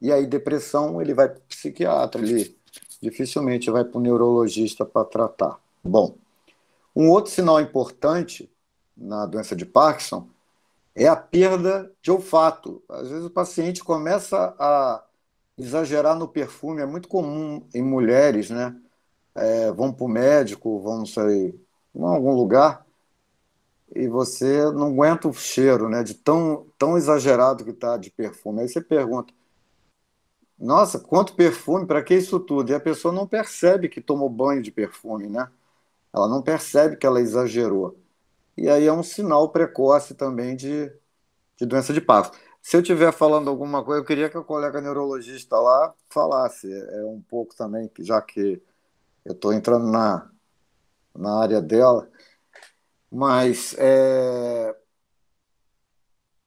E aí, depressão, ele vai para o psiquiatra, ele dificilmente vai para o neurologista para tratar. Bom, um outro sinal importante na doença de Parkinson é a perda de olfato. Às vezes o paciente começa a exagerar no perfume, é muito comum em mulheres, né? Vão para o médico, vão a algum lugar, e você não aguenta o cheiro, né? De tão exagerado que está de perfume. Aí você pergunta, nossa, quanto perfume, para que isso tudo? E a pessoa não percebe que tomou banho de perfume, né? Ela não percebe que ela exagerou. E aí é um sinal precoce também de doença de Parkinson. Se eu estiver falando alguma coisa, eu queria que o colega neurologista lá falasse um pouco também, já que eu estou entrando na área dela. Mas,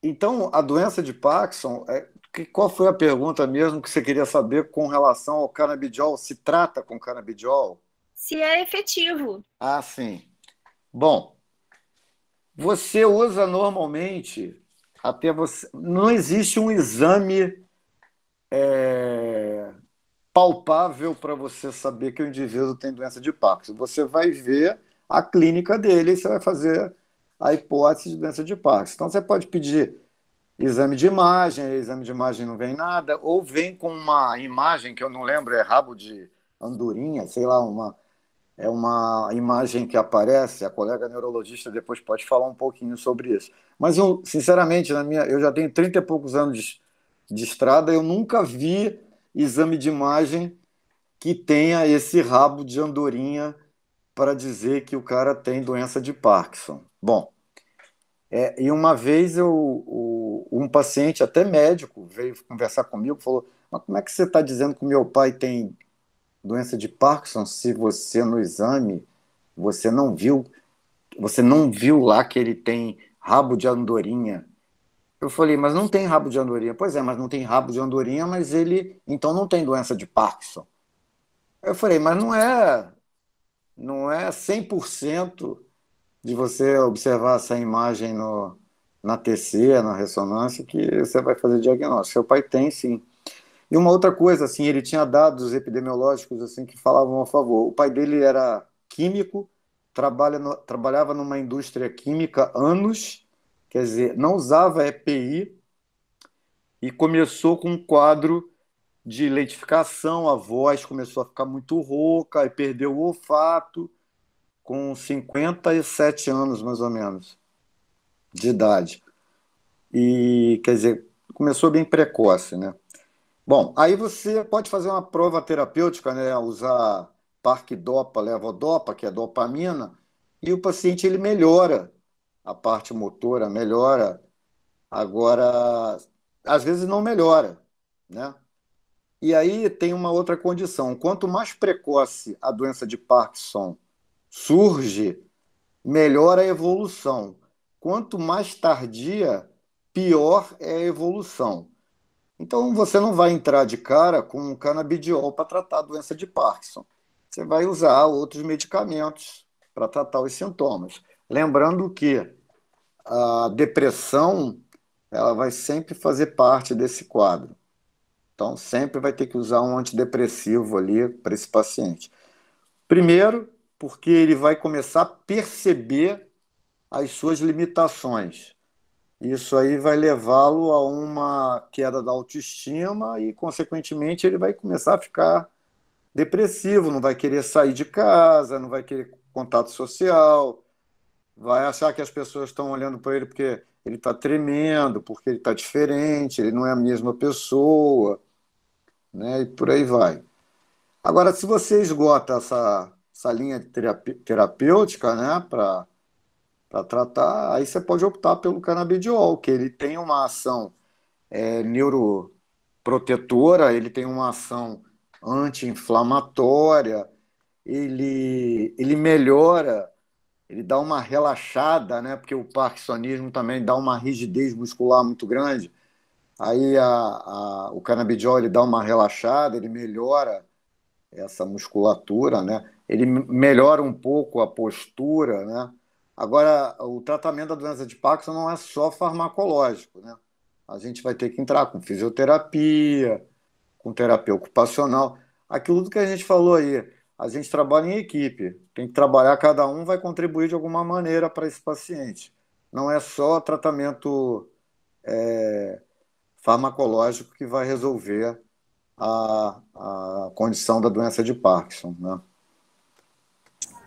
então, a doença de Parkinson, qual foi a pergunta mesmo que você queria saber com relação ao canabidiol? Se trata com canabidiol? Se é efetivo. Ah, sim. Bom, você usa normalmente, não existe um exame palpável para você saber que o indivíduo tem doença de Parkinson. Você vai ver a clínica dele e você vai fazer a hipótese de doença de Parkinson. Então, você pode pedir exame de imagem não vem nada, ou vem com uma imagem que eu não lembro, é rabo de andorinha, sei lá, é uma imagem que aparece, a colega neurologista depois pode falar um pouquinho sobre isso. Mas, eu, sinceramente, eu já tenho 30 e poucos anos de estrada, eu nunca vi exame de imagem que tenha esse rabo de andorinha para dizer que o cara tem doença de Parkinson. Bom, e uma vez um paciente, até médico, veio conversar comigo e falou, mas como é que você está dizendo que o meu pai tem doença de Parkinson se você no exame você não viu lá que ele tem rabo de andorinha? Eu falei, mas não tem rabo de andorinha. Pois é, mas não tem rabo de andorinha, mas ele então não tem doença de Parkinson. Eu falei, mas não é 100% de você observar essa imagem na TC, na ressonância, que você vai fazer diagnóstico. Seu pai tem, sim. E uma outra coisa, assim, ele tinha dados epidemiológicos assim que falavam a favor. O pai dele era químico, trabalhava numa indústria química anos, quer dizer, não usava EPI e começou com um quadro de leitificação, a voz começou a ficar muito rouca e perdeu o olfato com 57 anos, mais ou menos, de idade. E, quer dizer, começou bem precoce, né? Bom, aí você pode fazer uma prova terapêutica, né? Usar Parque-Dopa, levodopa, que é dopamina, e o paciente ele melhora a parte motora, melhora. Agora, às vezes não melhora, né? E aí tem uma outra condição. Quanto mais precoce a doença de Parkinson surge, melhor a evolução. Quanto mais tardia, pior é a evolução. Então, você não vai entrar de cara com um canabidiol para tratar a doença de Parkinson. Você vai usar outros medicamentos para tratar os sintomas. Lembrando que a depressão ela vai sempre fazer parte desse quadro. Então, sempre vai ter que usar um antidepressivo ali para esse paciente. Primeiro, porque ele vai começar a perceber as suas limitações. Isso aí vai levá-lo a uma queda da autoestima e, consequentemente, ele vai começar a ficar depressivo, não vai querer sair de casa, não vai querer contato social, vai achar que as pessoas estão olhando para ele porque ele está tremendo, porque ele está diferente, ele não é a mesma pessoa, né? E por aí vai. Agora, se você esgota essa linha terapêutica, né, para tratar, aí você pode optar pelo canabidiol, que ele tem uma ação neuroprotetora, ele tem uma ação anti-inflamatória, ele melhora, ele dá uma relaxada, né, porque o parkinsonismo também dá uma rigidez muscular muito grande. Aí o canabidiol ele dá uma relaxada, ele melhora essa musculatura, né? Ele melhora um pouco a postura, né? Agora, o tratamento da doença de Parkinson não é só farmacológico, né? A gente vai ter que entrar com fisioterapia, com terapia ocupacional. Aquilo que a gente falou aí, a gente trabalha em equipe, tem que trabalhar, cada um vai contribuir de alguma maneira para esse paciente. Não é só tratamento farmacológico que vai resolver a condição da doença de Parkinson, né?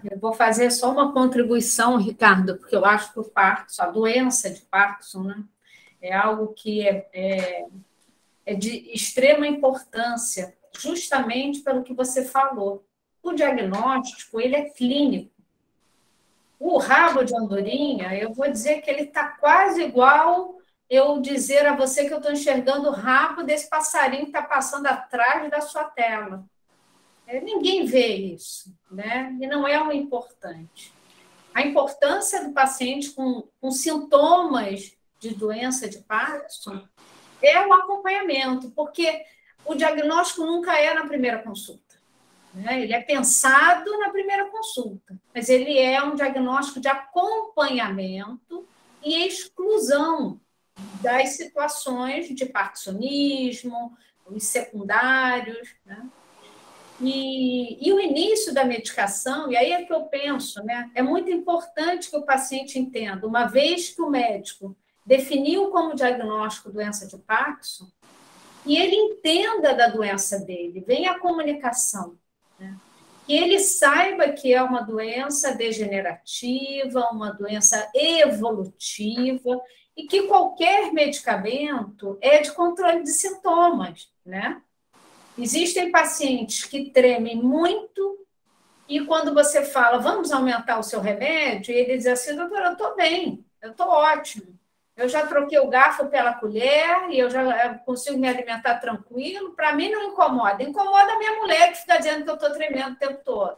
Eu vou fazer só uma contribuição, Ricardo, porque eu acho que o Parkinson, a doença de Parkinson, né, é algo que é de extrema importância, justamente pelo que você falou. O diagnóstico, ele é clínico. O rabo de andorinha, eu vou dizer que ele está quase igual eu dizer a você que eu estou enxergando o rabo desse passarinho que está passando atrás da sua tela. Ninguém vê isso, né? E não é o importante. A importância do paciente com sintomas de doença de Parkinson é o acompanhamento, porque o diagnóstico nunca é na primeira consulta, né? Ele é pensado na primeira consulta, mas ele é um diagnóstico de acompanhamento e exclusão das situações de parkinsonismo, os secundários, né? E o início da medicação, e aí é que eu penso, né? É muito importante que o paciente entenda, uma vez que o médico definiu como diagnóstico doença de Parkinson, e ele entenda da doença dele, vem a comunicação, né? Que ele saiba que é uma doença degenerativa, uma doença evolutiva, e que qualquer medicamento é de controle de sintomas, né? Existem pacientes que tremem muito e quando você fala, vamos aumentar o seu remédio, ele diz assim, doutora, eu estou bem, eu estou ótimo. Eu já troquei o garfo pela colher e eu já consigo me alimentar tranquilo. Para mim não incomoda. Incomoda a minha mulher que fica dizendo que eu estou tremendo o tempo todo.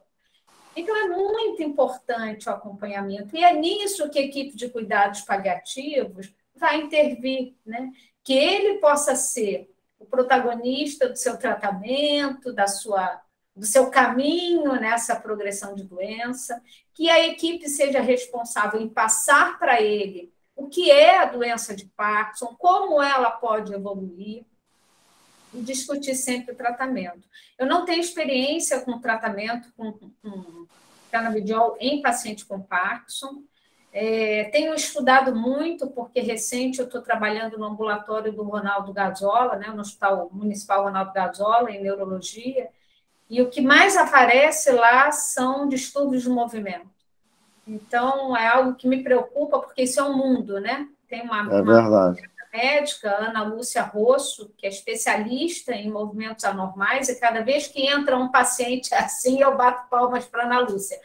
Então, é muito importante o acompanhamento. E é nisso que a equipe de cuidados paliativos vai intervir, né? Que ele possa ser o protagonista do seu tratamento, da sua do seu caminho nessa progressão de doença, que a equipe seja responsável em passar para ele o que é a doença de Parkinson, como ela pode evoluir, e discutir sempre o tratamento. Eu não tenho experiência com tratamento com canabidiol em paciente com Parkinson. Tenho estudado muito, porque recente eu estou trabalhando no ambulatório do Ronaldo Gazzola, né, no Hospital Municipal Ronaldo Gazzola, em neurologia, e o que mais aparece lá são distúrbios de movimento. Então, é algo que me preocupa, porque isso é um mundo, né? Tem uma verdade. médica, Ana Lúcia Rosso, que é especialista em movimentos anormais, e cada vez que entra um paciente assim, eu bato palmas para a Ana Lúcia,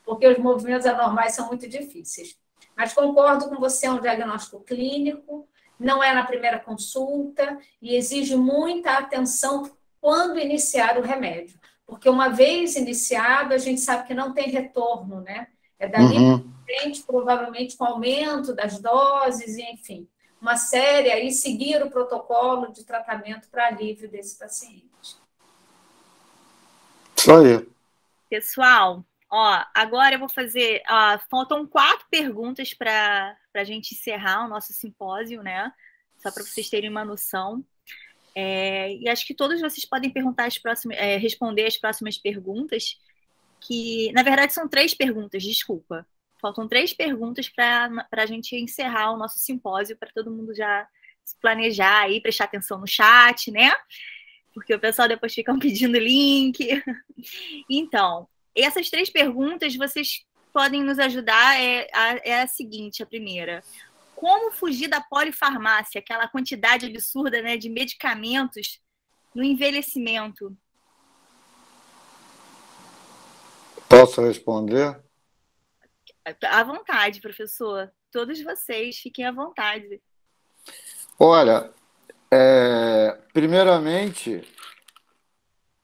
porque os movimentos anormais são muito difíceis. Mas concordo com você, é um diagnóstico clínico, não é na primeira consulta, e exige muita atenção quando iniciar o remédio, porque uma vez iniciado, a gente sabe que não tem retorno, né? É dali para frente, provavelmente com aumento das doses, e enfim, uma série, aí seguir o protocolo de tratamento para alívio desse paciente. Isso aí. Pessoal, agora eu vou fazer. Faltam 4 perguntas para a gente encerrar o nosso simpósio, né? Só para vocês terem uma noção. E acho que todos vocês podem perguntar responder as próximas perguntas, que, na verdade, são 3 perguntas, desculpa. Faltam 3 perguntas para a gente encerrar o nosso simpósio, para todo mundo já se planejar e prestar atenção no chat, né? Porque o pessoal depois fica pedindo link. Então, essas 3 perguntas vocês podem nos ajudar. É a seguinte, a primeira. Como fugir da polifarmácia, aquela quantidade absurda, né, de medicamentos no envelhecimento? Posso responder? À vontade, professor. Todos vocês, fiquem à vontade. Olha, primeiramente,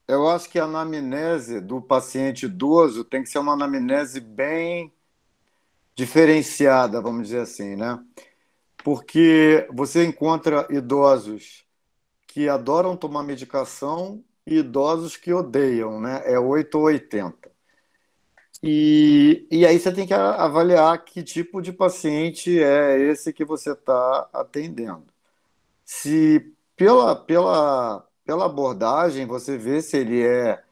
eu acho que a anamnese do paciente idoso tem que ser uma anamnese bem diferenciada, vamos dizer assim, né? Porque você encontra idosos que adoram tomar medicação e idosos que odeiam, né? É 8 ou 80. E aí você tem que avaliar que tipo de paciente é esse que você está atendendo. Se pela abordagem você vê se ele é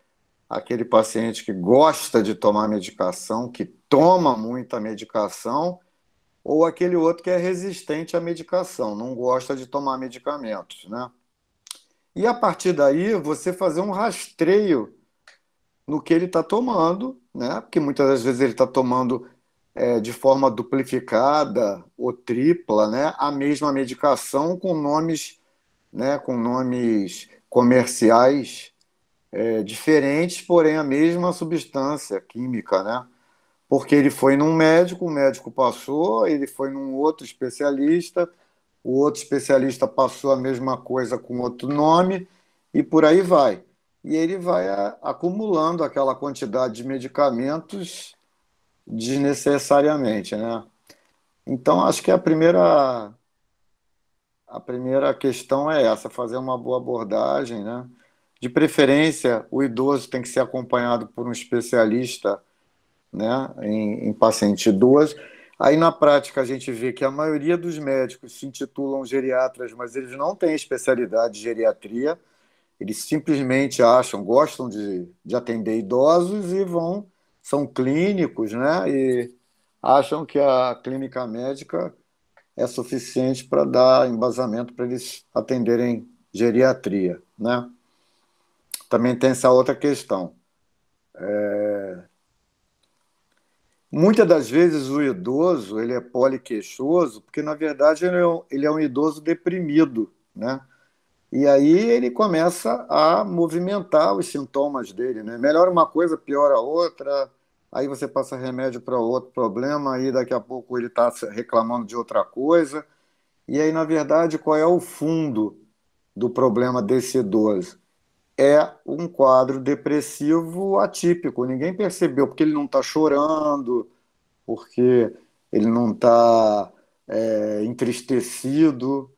aquele paciente que gosta de tomar medicação, que toma muita medicação, ou aquele outro que é resistente à medicação, não gosta de tomar medicamentos, né? E a partir daí você fazer um rastreio no que ele está tomando, né? Porque muitas das vezes ele está tomando de forma duplificada ou tripla, né? A mesma medicação com nomes, né? Com nomes comerciais diferentes, porém a mesma substância química, né? Porque ele foi num médico, o médico passou, ele foi num outro especialista, o outro especialista passou a mesma coisa com outro nome e por aí vai. E ele vai acumulando aquela quantidade de medicamentos desnecessariamente, né? Então, acho que a primeira questão é essa, fazer uma boa abordagem, né? De preferência, o idoso tem que ser acompanhado por um especialista, né, em paciente idoso. Aí, na prática, a gente vê que a maioria dos médicos se intitulam geriatras, mas eles não têm especialidade de geriatria. Eles simplesmente gostam de atender idosos e são clínicos, né? E acham que a clínica médica é suficiente para dar embasamento para eles atenderem geriatria, né? Também tem essa outra questão. Muitas das vezes o idoso ele é poliqueixoso porque, na verdade, ele é um idoso deprimido, né? E aí ele começa a movimentar os sintomas dele, né? Melhora uma coisa, piora a outra, aí você passa remédio para outro problema, aí daqui a pouco ele está reclamando de outra coisa. E aí, na verdade, qual é o fundo do problema desse idoso? É um quadro depressivo atípico. Ninguém percebeu, porque ele não está chorando, porque ele não está entristecido.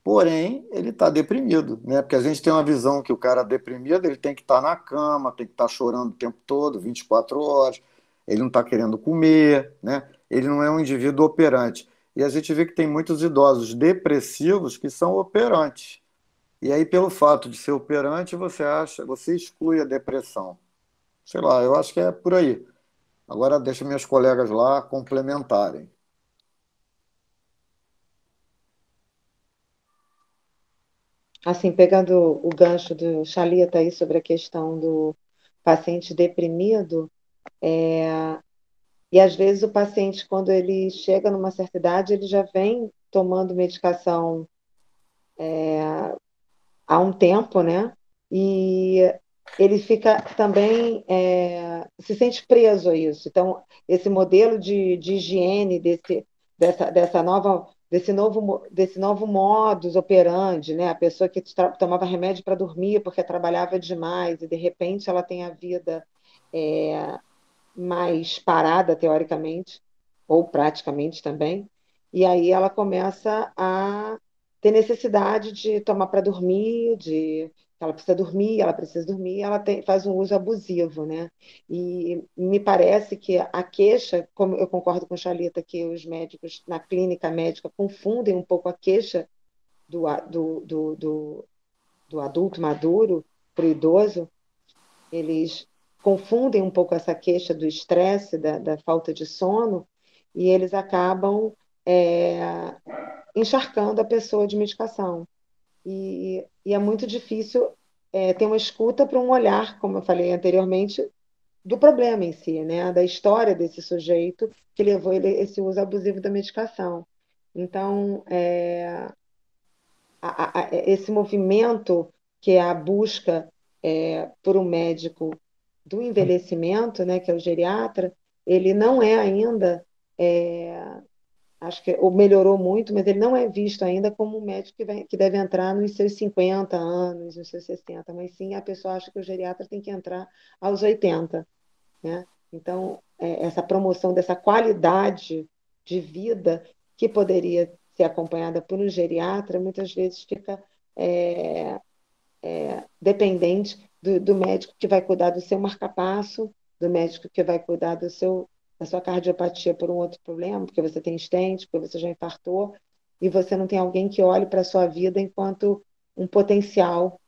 porém, ele está deprimido, né? Porque a gente tem uma visão que o cara deprimido, ele tem que estar na cama, tem que estar chorando o tempo todo, 24 horas, ele não está querendo comer, né? Ele não é um indivíduo operante. E a gente vê que tem muitos idosos depressivos que são operantes. E aí, pelo fato de ser operante, você exclui a depressão. Sei lá, eu acho que é por aí. Agora deixa minhas colegas lá complementarem. Assim, pegando o gancho do Chalita aí sobre a questão do paciente deprimido, e às vezes o paciente, quando ele chega numa certa idade, ele já vem tomando medicação há um tempo, né? E ele fica também, se sente preso a isso. Então, esse modelo de higiene dessa nova, desse novo modus operandi, né? A pessoa que tomava remédio para dormir porque trabalhava demais e de repente ela tem a vida mais parada, teoricamente, ou praticamente também, e aí ela começa a ter necessidade de tomar para dormir, de ela precisa dormir, faz um uso abusivo, né? E me parece que a queixa, como eu concordo com a Chalita, que os médicos na clínica médica confundem um pouco a queixa do adulto maduro para o idoso, eles confundem um pouco essa queixa do estresse, da falta de sono, e eles acabam encharcando a pessoa de medicação. E é muito difícil ter uma escuta para um olhar, como eu falei anteriormente, do problema em si, né? Da história desse sujeito que levou ele a esse uso abusivo da medicação. Então, esse movimento que é a busca por um médico do envelhecimento, né, que é o geriatra, ele não é ainda, acho que ou melhorou muito, mas ele não é visto ainda como um médico que deve entrar nos seus 50 anos, nos seus 60, mas sim a pessoa acha que o geriatra tem que entrar aos 80, né? Então, essa promoção dessa qualidade de vida que poderia ser acompanhada por um geriatra, muitas vezes fica dependente do médico que vai cuidar do seu marcapasso, do médico que vai cuidar da sua cardiopatia por um outro problema, porque você tem estente, porque você já infartou, e você não tem alguém que olhe para a sua vida enquanto um potencial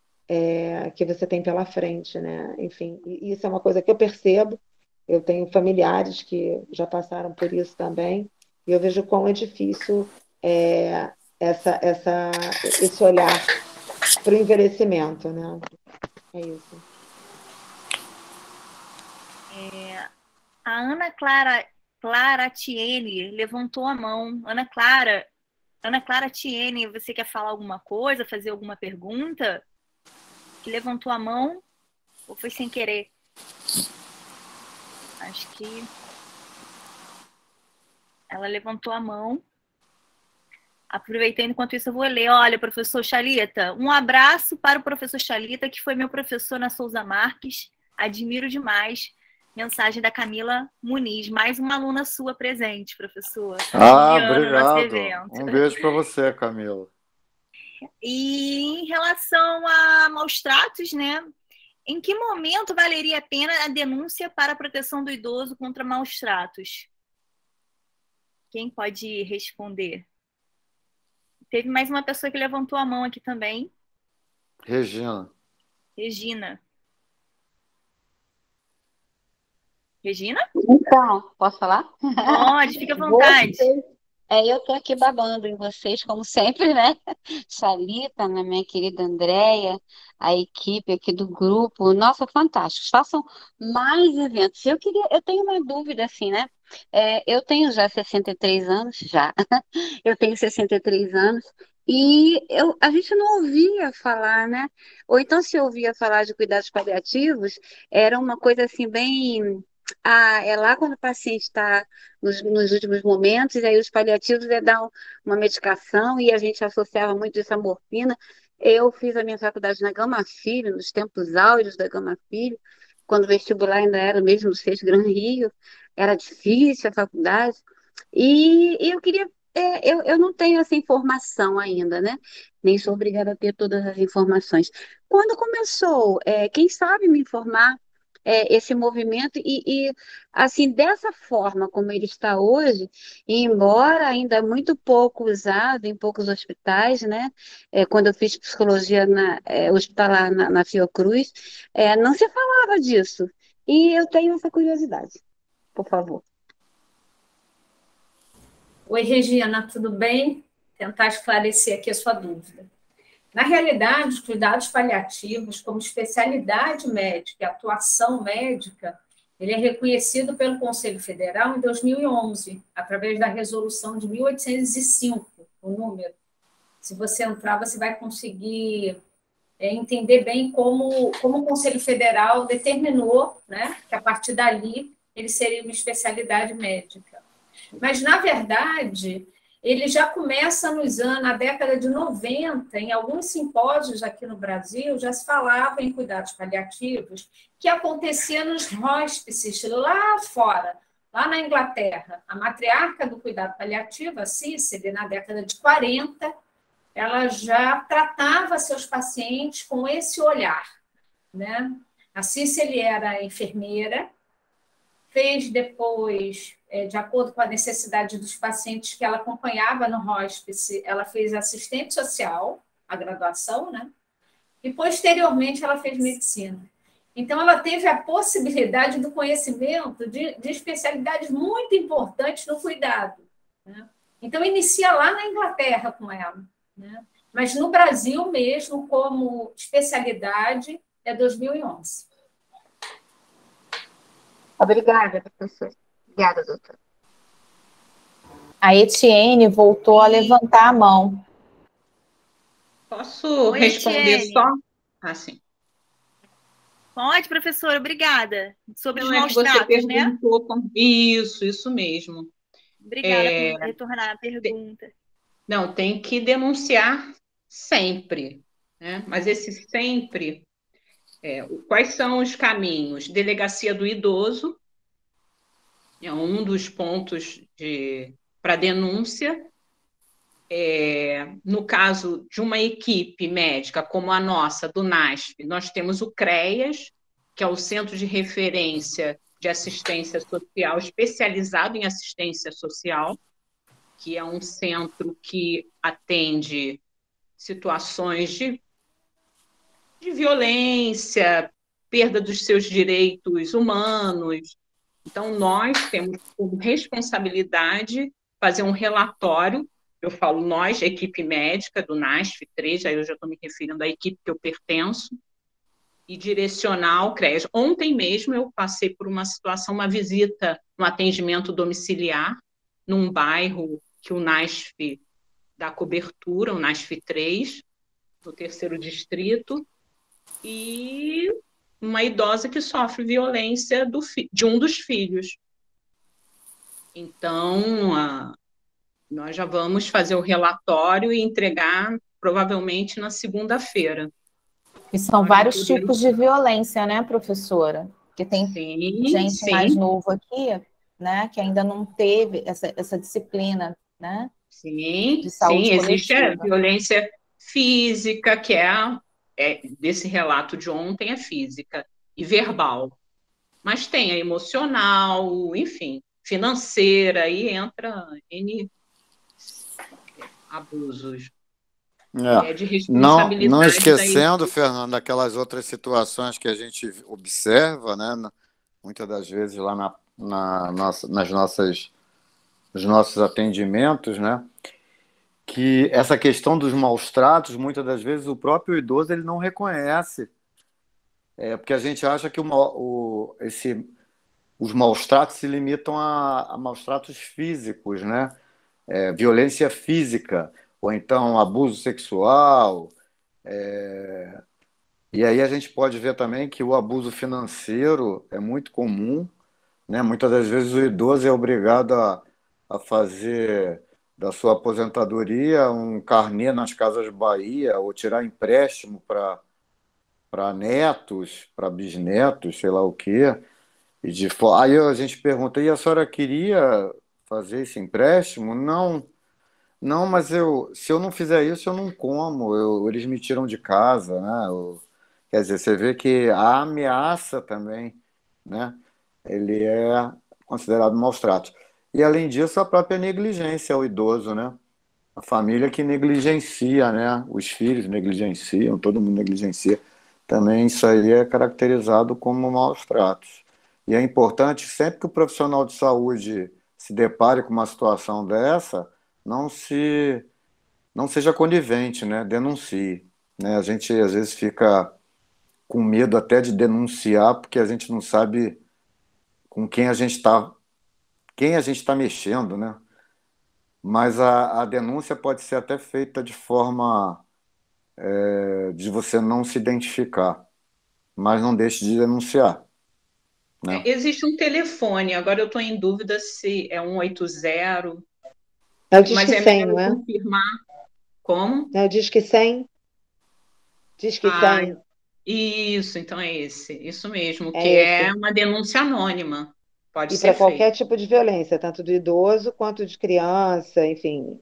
que você tem pela frente, né? Enfim, e isso é uma coisa que eu percebo. Eu tenho familiares que já passaram por isso também, e eu vejo quão é difícil esse olhar para o envelhecimento, né? É isso. A Ana Clara Tiene levantou a mão. Ana Clara Tiene, você quer falar alguma coisa, fazer alguma pergunta? Que levantou a mão ou foi sem querer? Acho que ela levantou a mão. Aproveitando, enquanto isso, eu vou ler. Olha, professor Chalita, um abraço para o professor Chalita, que foi meu professor na Souza Marques. Admiro demais. Mensagem da Camila Muniz, mais uma aluna sua presente, professor. Obrigado. Um beijo para você, Camila. E em relação a maus tratos, né? Em que momento valeria a pena a denúncia para a proteção do idoso contra maus tratos? Quem pode responder? Teve mais uma pessoa que levantou a mão aqui também. Regina. Regina? Então, posso falar? Pode, fica à vontade. Eu tô aqui babando em vocês, como sempre, né? Chalita, né, minha querida Andréia, a equipe aqui do grupo. Nossa, fantásticos. Façam mais eventos. Eu tenho uma dúvida, assim, né? Eu tenho já 63 anos, já. Eu tenho 63 anos. E a gente não ouvia falar, né? Ou então, se ouvia falar de cuidados paliativos, era uma coisa assim, bem. É lá quando o paciente está nos últimos momentos, e aí os paliativos dar uma medicação, e a gente associava muito isso à morfina. Eu fiz a minha faculdade na Gama Filho, nos tempos áureos da Gama Filho, quando o vestibular ainda era mesmo no Sexto Gran Rio, era difícil a faculdade, e eu queria eu não tenho essa informação ainda, né? Nem sou obrigada a ter todas as informações. Quando começou, quem sabe me informar esse movimento assim, dessa forma como ele está hoje, e embora ainda muito pouco usado em poucos hospitais, né? Quando eu fiz psicologia hospitalar na Fiocruz, não se falava disso. E eu tenho essa curiosidade, por favor. Oi, Regina, tudo bem? Tentar esclarecer aqui a sua dúvida. Na realidade, os cuidados paliativos, como especialidade médica e atuação médica, ele é reconhecido pelo Conselho Federal em 2011, através da resolução de 1805, o número. Se você entrar, você vai conseguir entender bem como o Conselho Federal determinou, né, que a partir dali ele seria uma especialidade médica. Mas, na verdade, ele já começa na década de 90, em alguns simpósios aqui no Brasil, já se falava em cuidados paliativos, que acontecia nos hóspices lá fora, lá na Inglaterra. A matriarca do cuidado paliativo, a Cicely, na década de 40, ela já tratava seus pacientes com esse olhar, né? A Cicely era enfermeira, fez depois, de acordo com a necessidade dos pacientes que ela acompanhava no hospice, ela fez assistente social, a graduação, né? E posteriormente ela fez medicina. Então, ela teve a possibilidade do conhecimento de especialidades muito importantes no cuidado, né? Então, inicia lá na Inglaterra com ela, né? Mas no Brasil mesmo, como especialidade, é 2011. Obrigada, professora. Obrigada, doutora. A Etienne voltou a levantar a mão. Posso Oi, responder Etienne. só? Assim. Pode, professora, obrigada. Sobre os Não é maus que você tratos, né? perguntou. Isso mesmo. Obrigada por retornar a pergunta. Não, tem que denunciar sempre, né? Mas esse sempre, quais são os caminhos? Delegacia do idoso é um dos pontos para denúncia. No caso de uma equipe médica como a nossa, do NASF, nós temos o CREAS, que é o Centro de Referência de Assistência Social, especializado em assistência social, que é um centro que atende situações de violência, perda dos seus direitos humanos. Então, nós temos como responsabilidade fazer um relatório. Eu falo nós, equipe médica do NASF 3, aí eu já estou me referindo à equipe que eu pertenço, e direcionar ao CREAS. Ontem mesmo eu passei por uma situação, uma visita no atendimento domiciliar, num bairro que o NASF dá cobertura, o NASF 3, do 3º distrito, e uma idosa que sofre violência de um dos filhos. Então, nós já vamos fazer o relatório e entregar provavelmente na segunda-feira. E são vários tipos de violência, né, professora? Porque tem gente mais novo aqui, né, que ainda não teve essa disciplina, né? Sim, de saúde existe a coletiva. violência física, que desse relato de ontem, é física e verbal. Mas tem a emocional, enfim, financeira, aí entra N abusos. De responsabilidade. Não esquecendo, Fernando, aquelas outras situações que a gente observa, né, muitas das vezes lá nos nossos atendimentos, né, que essa questão dos maus tratos, muitas das vezes o próprio idoso ele não reconhece, porque a gente acha que os maus tratos se limitam a maus tratos físicos, né, violência física, ou então abuso sexual, e aí a gente pode ver também que o abuso financeiro é muito comum, né? Muitas das vezes o idoso é obrigado a fazer da sua aposentadoria um carnê nas Casas Bahia, ou tirar empréstimo para netos, para bisnetos, sei lá o quê. Aí a gente pergunta, e a senhora queria fazer esse empréstimo? Não. Não, mas se eu não fizer isso, eu não como. Eles me tiram de casa, né? Quer dizer, você vê que a ameaça também, né? Ele é considerado maus tratos. E, além disso, a própria negligência ao idoso, né? A família que negligencia, né? Os filhos negligenciam, todo mundo negligencia. Também isso aí é caracterizado como maus tratos. E é importante, sempre que o profissional de saúde se depare com uma situação dessa, não se, não seja conivente, né? Denuncie, né? A gente às vezes fica com medo até de denunciar, porque a gente não sabe com quem a gente está mexendo, né? Mas a denúncia pode ser até feita de forma de você não se identificar, mas não deixe de denunciar, né? Existe um telefone, agora eu estou em dúvida se é 180, É o mas Disque é 100, melhor não eu é? confirmar como. É o Disque 100? Disque Ah, 100. isso, então é esse, isso mesmo, que É é esse. uma denúncia anônima, pode E ser para feito. qualquer tipo de violência, tanto do idoso quanto de criança, enfim,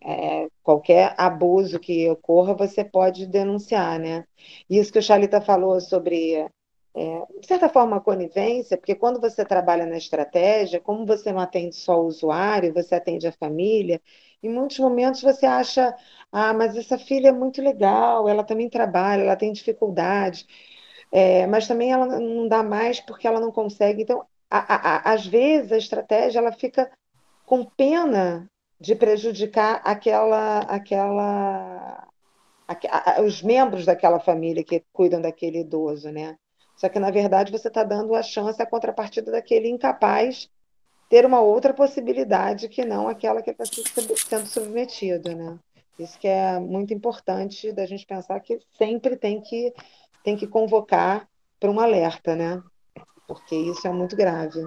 qualquer abuso que ocorra, você pode denunciar, né? Isso que o Chalita falou sobre, de certa forma, a conivência, porque quando você trabalha na estratégia, como você não atende só o usuário, você atende a família, em muitos momentos você acha, ah, mas essa filha é muito legal, ela também trabalha, ela tem dificuldade. Mas também ela não dá mais porque ela não consegue. Então, às vezes, a estratégia ela fica com pena de prejudicar os membros daquela família que cuidam daquele idoso, né? Só que, na verdade, você está dando a chance, a contrapartida daquele incapaz ter uma outra possibilidade que não aquela que está sendo submetido, né? Isso que é muito importante da gente pensar que sempre tem que convocar para um alerta, né? Porque isso é muito grave.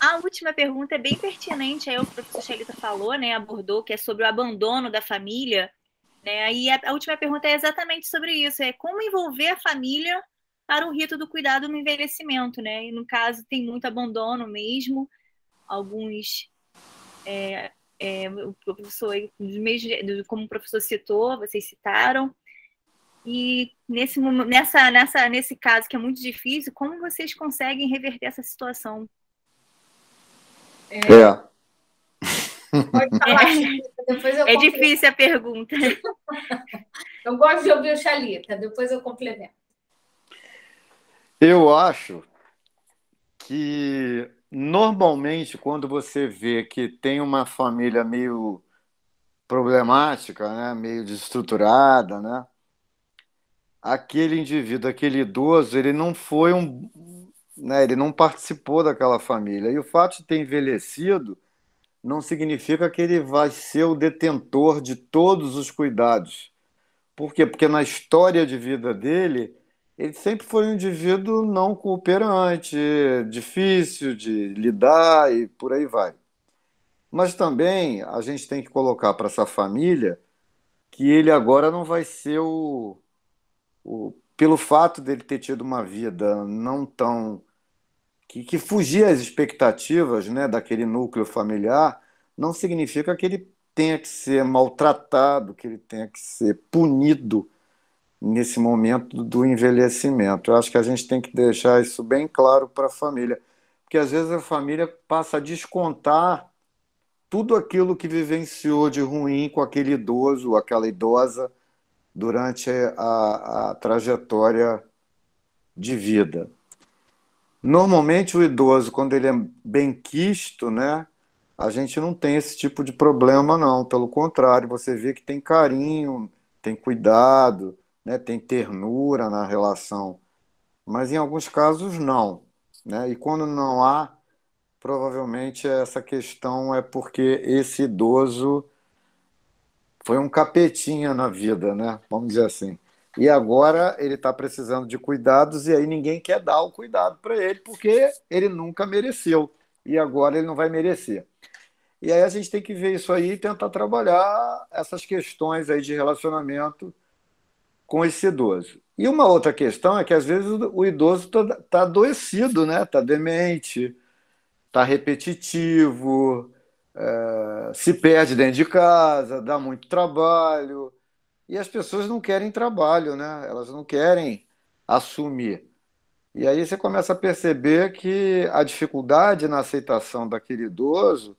A última pergunta é bem pertinente, aí o professor Shelita falou, né, abordou, que é sobre o abandono da família, né? Aí a última pergunta é exatamente sobre isso, é como envolver a família para o rito do cuidado no envelhecimento, né? E no caso tem muito abandono mesmo, alguns o professor, como o professor citou, vocês citaram, e nesse caso que é muito difícil, como vocês conseguem reverter essa situação? Pode falar, Chalita, depois eu É complemento. difícil a pergunta. Eu gosto de ouvir o Chalita, depois eu complemento. Eu acho que normalmente quando você vê que tem uma família meio problemática, né, meio desestruturada, né, aquele indivíduo, aquele idoso, ele não foi né, ele não participou daquela família. E o fato de ter envelhecido não significa que ele vai ser o detentor de todos os cuidados. Por quê? Porque na história de vida dele, ele sempre foi um indivíduo não cooperante, difícil de lidar e por aí vai. Mas também a gente tem que colocar para essa família que ele agora não vai ser pelo fato dele ter tido uma vida não tão que fugia às expectativas, né, daquele núcleo familiar, não significa que ele tenha que ser maltratado, que ele tenha que ser punido nesse momento do envelhecimento. Eu acho que a gente tem que deixar isso bem claro para a família, porque às vezes a família passa a descontar tudo aquilo que vivenciou de ruim com aquele idoso, aquela idosa, durante a trajetória de vida. Normalmente o idoso, quando ele é benquisto, né, a gente não tem esse tipo de problema, não. Pelo contrário, você vê que tem carinho, tem cuidado, né, tem ternura na relação. Mas em alguns casos não, né? E quando não há, provavelmente essa questão é porque esse idoso foi um capetinha na vida, né? Vamos dizer assim. E agora ele está precisando de cuidados e aí ninguém quer dar o cuidado para ele porque ele nunca mereceu e agora ele não vai merecer. E aí a gente tem que ver isso aí e tentar trabalhar essas questões aí de relacionamento com esse idoso. E uma outra questão é que às vezes o idoso está adoecido, né? Está demente, está repetitivo, se perde dentro de casa, dá muito trabalho, e as pessoas não querem trabalho, né? Elas não querem assumir. E aí você começa a perceber que a dificuldade na aceitação daquele idoso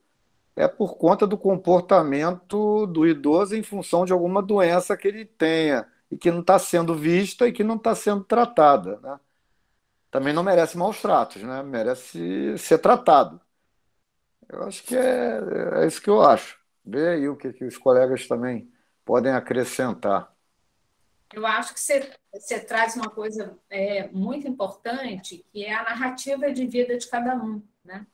é por conta do comportamento do idoso em função de alguma doença que ele tenha e que não está sendo vista e que não está sendo tratada, né? Também não merece maus tratos, né? Merece ser tratado. Eu acho que é isso que eu acho. Vê aí o que os colegas também podem acrescentar. Eu acho que você traz uma coisa muito importante, que é a narrativa de vida de cada um, né?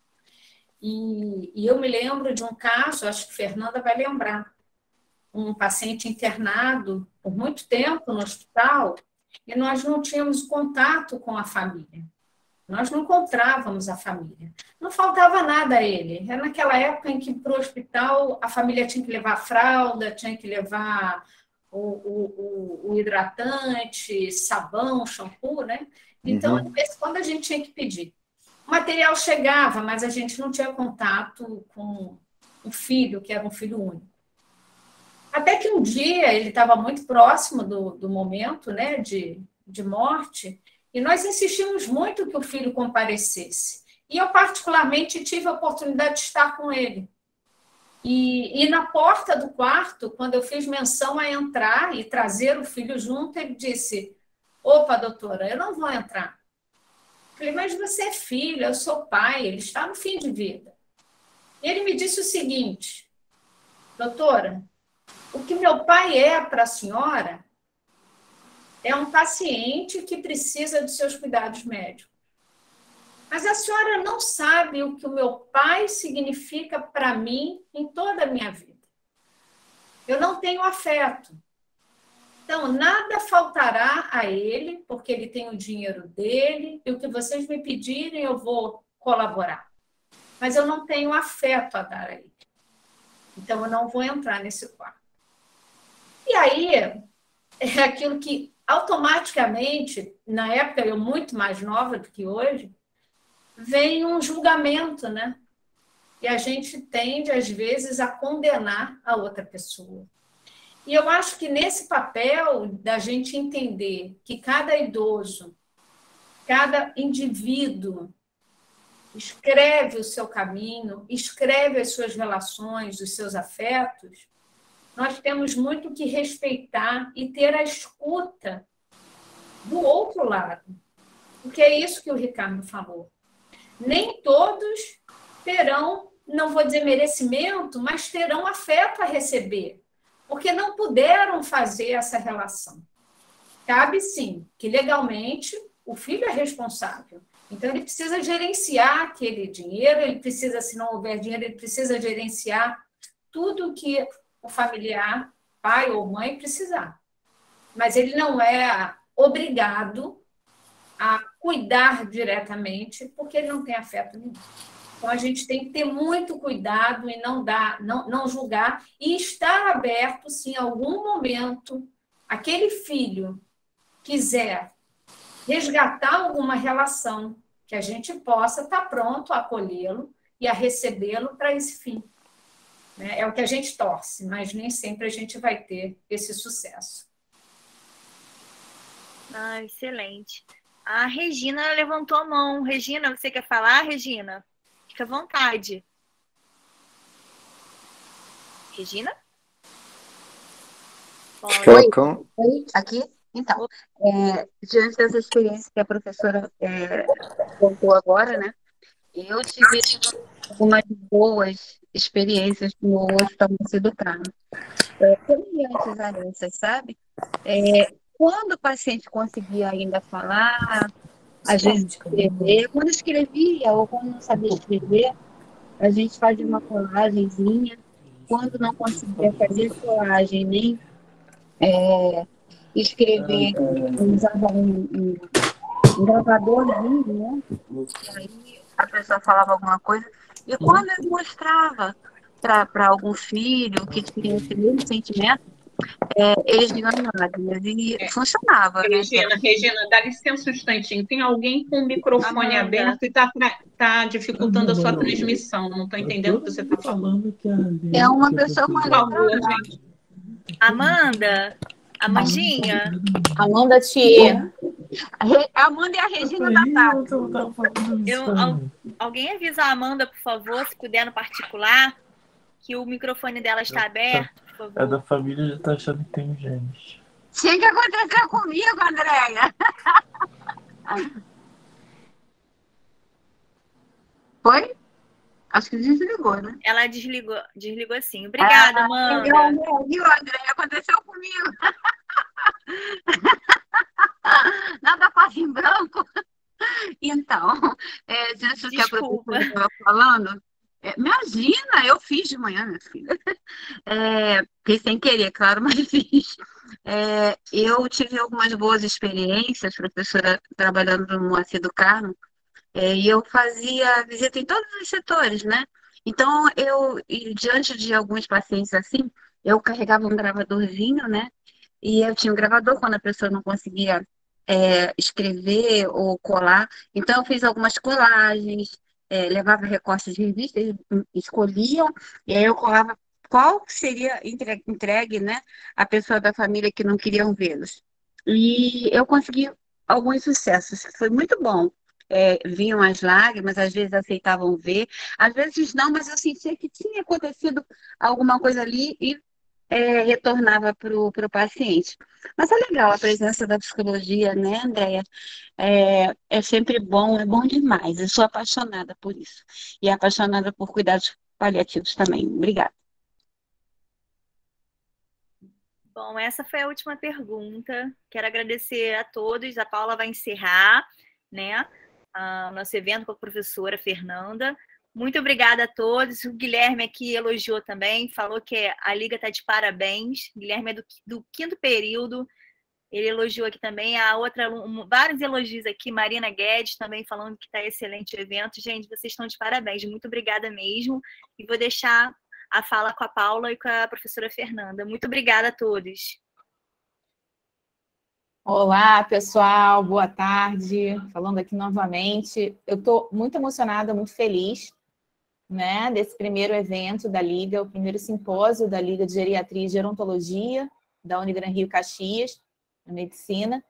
E eu me lembro de um caso, acho que Fernanda vai lembrar, um paciente internado por muito tempo no hospital, e nós não tínhamos contato com a família. Nós não encontrávamos a família. Não faltava nada a ele. Era naquela época em que, para o hospital, a família tinha que levar fralda, tinha que levar o hidratante, sabão, shampoo, né? Então, de vez em quando a gente tinha que pedir. O material chegava, mas a gente não tinha contato com o filho, que era um filho único. Até que um dia, ele estava muito próximo do momento, né, de morte, e nós insistimos muito que o filho comparecesse. E eu, particularmente, tive a oportunidade de estar com ele. E na porta do quarto, quando eu fiz menção a entrar e trazer o filho junto, ele disse: opa, doutora, eu não vou entrar. Eu falei: mas você é filho, eu sou pai, ele está no fim de vida. E ele me disse o seguinte: doutora, o que meu pai é para a senhora é um paciente que precisa dos seus cuidados médicos. Mas a senhora não sabe o que o meu pai significa para mim em toda a minha vida. Eu não tenho afeto. Então, nada faltará a ele, porque ele tem o dinheiro dele, e o que vocês me pedirem, eu vou colaborar. Mas eu não tenho afeto a dar a ele. Então, eu não vou entrar nesse quarto. E aí, é aquilo que automaticamente, na época, eu muito mais nova do que hoje, vem um julgamento, né? E a gente tende, às vezes, a condenar a outra pessoa. E eu acho que nesse papel da gente entender que cada idoso, cada indivíduo escreve o seu caminho, escreve as suas relações, os seus afetos, nós temos muito que respeitar e ter a escuta do outro lado. Porque é isso que o Ricardo falou. Nem todos terão, não vou dizer merecimento, mas terão afeto a receber, porque não puderam fazer essa relação. Cabe sim que legalmente o filho é responsável. Então ele precisa gerenciar aquele dinheiro, ele precisa, se não houver dinheiro, ele precisa gerenciar tudo que o familiar, pai ou mãe, precisar. Mas ele não é obrigado a cuidar diretamente, porque ele não tem afeto nenhum. Então, a gente tem que ter muito cuidado e não julgar e estar aberto, se em algum momento aquele filho quiser resgatar alguma relação, que a gente possa estar pronto a acolhê-lo e a recebê-lo para esse fim. É o que a gente torce, mas nem sempre a gente vai ter esse sucesso. Ah, excelente. A Regina levantou a mão. Regina, você quer falar, Regina? Fica à vontade. Regina? Oi, aqui? Então, diante dessa experiência que a professora contou agora, né? Eu tive algumas boas experiências no Hospital Mocidade do Carmo. Semelhantes a essas, sabe? Quando o paciente conseguia ainda falar, às vezes escrever, quando escrevia ou quando não sabia escrever, a gente fazia uma colagenzinha. Quando não conseguia fazer colagem nem escrever, usava um gravadorzinho, né? E aí a pessoa falava alguma coisa. E quando eu mostrava para algum filho que tinha esse mesmo sentimento, Eles ganharam, e funcionava, né? Regina, dá licença um instantinho. Tem alguém com o microfone Amanda. aberto e tá dificultando a sua transmissão. Não estou entendendo o que você está falando. É uma pessoa Por favor, gente. Amandinha. Amanda Thier. A Amanda e a Regina da tarde. Alguém avisa a Amanda, por favor, se puder no particular, que o microfone dela está aberto, por favor. É da família, já tá achando que tem gente. Tinha que acontecer comigo, Andréia. Foi? Acho que desligou, né? Ela desligou sim. Obrigada, Amanda. Viu, Andréia? Aconteceu comigo. Nada passa em branco. Então, diante do que a professora estava falando, imagina, eu fiz de manhã, minha filha. Fiz sem querer, claro, mas fiz. Eu tive algumas boas experiências, professora, trabalhando no Moacir do Carmo, e eu fazia visita em todos os setores, né? Então, diante de alguns pacientes assim, eu carregava um gravadorzinho, né? E eu tinha um gravador quando a pessoa não conseguia escrever ou colar. Então, eu fiz algumas colagens, levava recortes de revista, eles escolhiam, e aí eu colava qual seria entregue, né, à pessoa da família que não queriam vê-los. E eu consegui alguns sucessos, foi muito bom. Vinham as lágrimas, às vezes aceitavam ver, às vezes não, mas eu sentia que tinha acontecido alguma coisa ali e retornava para o paciente. Mas é legal a presença da psicologia, né, Andréia? É sempre bom, é bom demais. Eu sou apaixonada por isso. E apaixonada por cuidados paliativos também. Obrigada. Bom, essa foi a última pergunta. Quero agradecer a todos. A Paula vai encerrar, né, o nosso evento com a professora Fernanda. Muito obrigada a todos. O Guilherme aqui elogiou também, falou que a Liga está de parabéns. O Guilherme é do 5º período. Ele elogiou aqui também. A outra, vários elogios aqui. Marina Guedes também falando que está excelente o evento. Gente, vocês estão de parabéns. Muito obrigada mesmo. E vou deixar a fala com a Paula e com a professora Fernanda. Muito obrigada a todos. Olá, pessoal. Boa tarde. Falando aqui novamente. Eu estou muito emocionada, muito feliz, né, desse primeiro evento da Liga, o primeiro simpósio da Liga de Geriatria e Gerontologia da Unigran Rio Caxias, na medicina,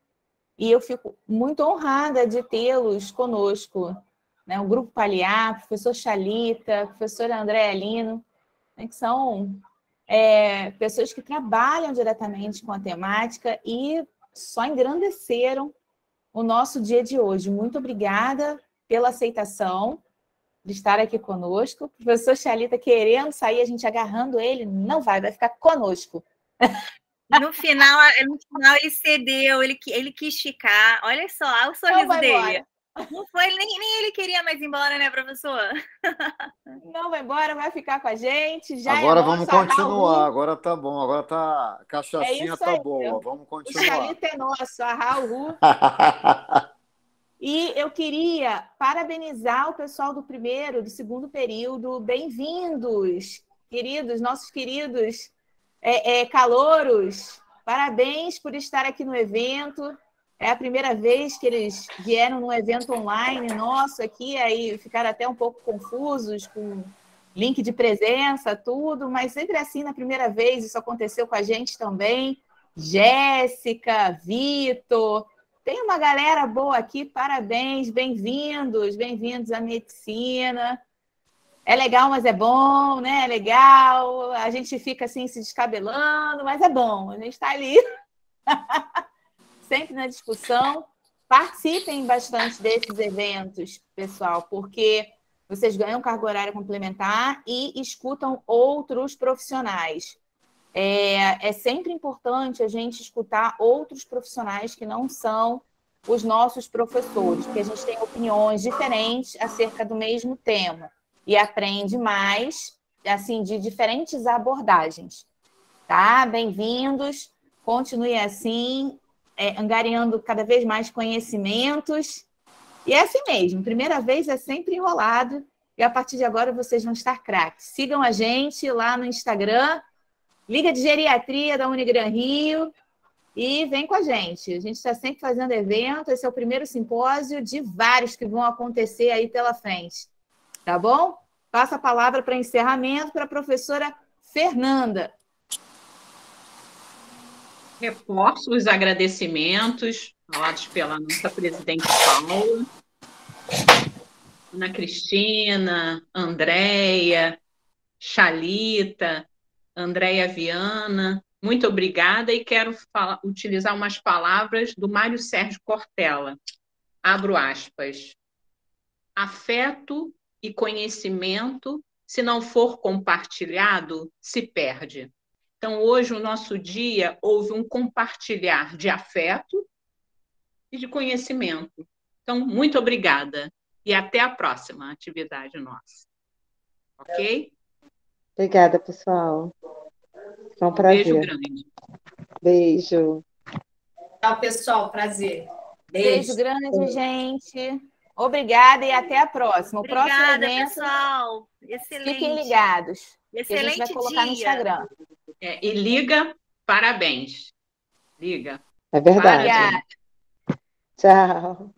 e eu fico muito honrada de tê-los conosco, né, o Grupo Paliar, professor Chalita, professora Andréa Lino, né, que são pessoas que trabalham diretamente com a temática e só engrandeceram o nosso dia de hoje. Muito obrigada pela aceitação de estar aqui conosco. O professor Chalita querendo sair, a gente agarrando ele, não vai ficar conosco. No final ele cedeu, ele quis ficar. Olha só o sorriso dele. Não foi, nem ele queria mais ir embora, né, professor? Não vai embora, vai ficar com a gente. Já agora vamos continuar, agora tá bom, agora tá, a cachaçinha tá aí, boa, vamos continuar. O Chalita é nosso, a Raul. E eu queria parabenizar o pessoal do 1º, do 2º período. Bem-vindos, queridos, nossos queridos calouros. Parabéns por estar aqui no evento. É a primeira vez que eles vieram num evento online nosso aqui, aí ficaram até um pouco confusos com link de presença, tudo, mas sempre assim, na primeira vez, isso aconteceu com a gente também. Jéssica, Vitor... Tem uma galera boa aqui, parabéns, bem-vindos à medicina. É legal, mas é bom, né? É legal, a gente fica assim se descabelando, mas é bom, a gente está ali sempre na discussão. Participem bastante desses eventos, pessoal, porque vocês ganham carga horária complementar e escutam outros profissionais. É sempre importante a gente escutar outros profissionais que não são os nossos professores, porque a gente tem opiniões diferentes acerca do mesmo tema e aprende mais, assim, de diferentes abordagens. Tá? Bem-vindos, continuem assim, angariando cada vez mais conhecimentos. E é assim mesmo, primeira vez é sempre enrolado e a partir de agora vocês vão estar craques. Sigam a gente lá no Instagram, Liga de Geriatria da Unigran Rio. E vem com a gente. A gente está sempre fazendo evento. Esse é o primeiro simpósio de vários que vão acontecer aí pela frente. Tá bom? Passo a palavra para encerramento para a professora Fernanda. Reforço os agradecimentos falados pela nossa presidente Paula, Ana Cristina, Andréia, Chalita, Andréia Viana. Muito obrigada e quero utilizar umas palavras do Mário Sérgio Cortella. Abro aspas. Afeto e conhecimento, se não for compartilhado, se perde. Então, hoje, no nosso dia, houve um compartilhar de afeto e de conhecimento. Então, muito obrigada e até a próxima atividade nossa. Ok? Obrigada, pessoal. Foi um prazer. Beijo grande. Beijo. Tchau, pessoal. Prazer. Beijo grande, gente. Obrigada e até a próxima. Obrigada, o próximo evento, pessoal. Excelente. Fiquem ligados. Excelente que a gente vai colocar no dia. Instagram. E liga, parabéns. Liga. É verdade. Obrigada. Tchau.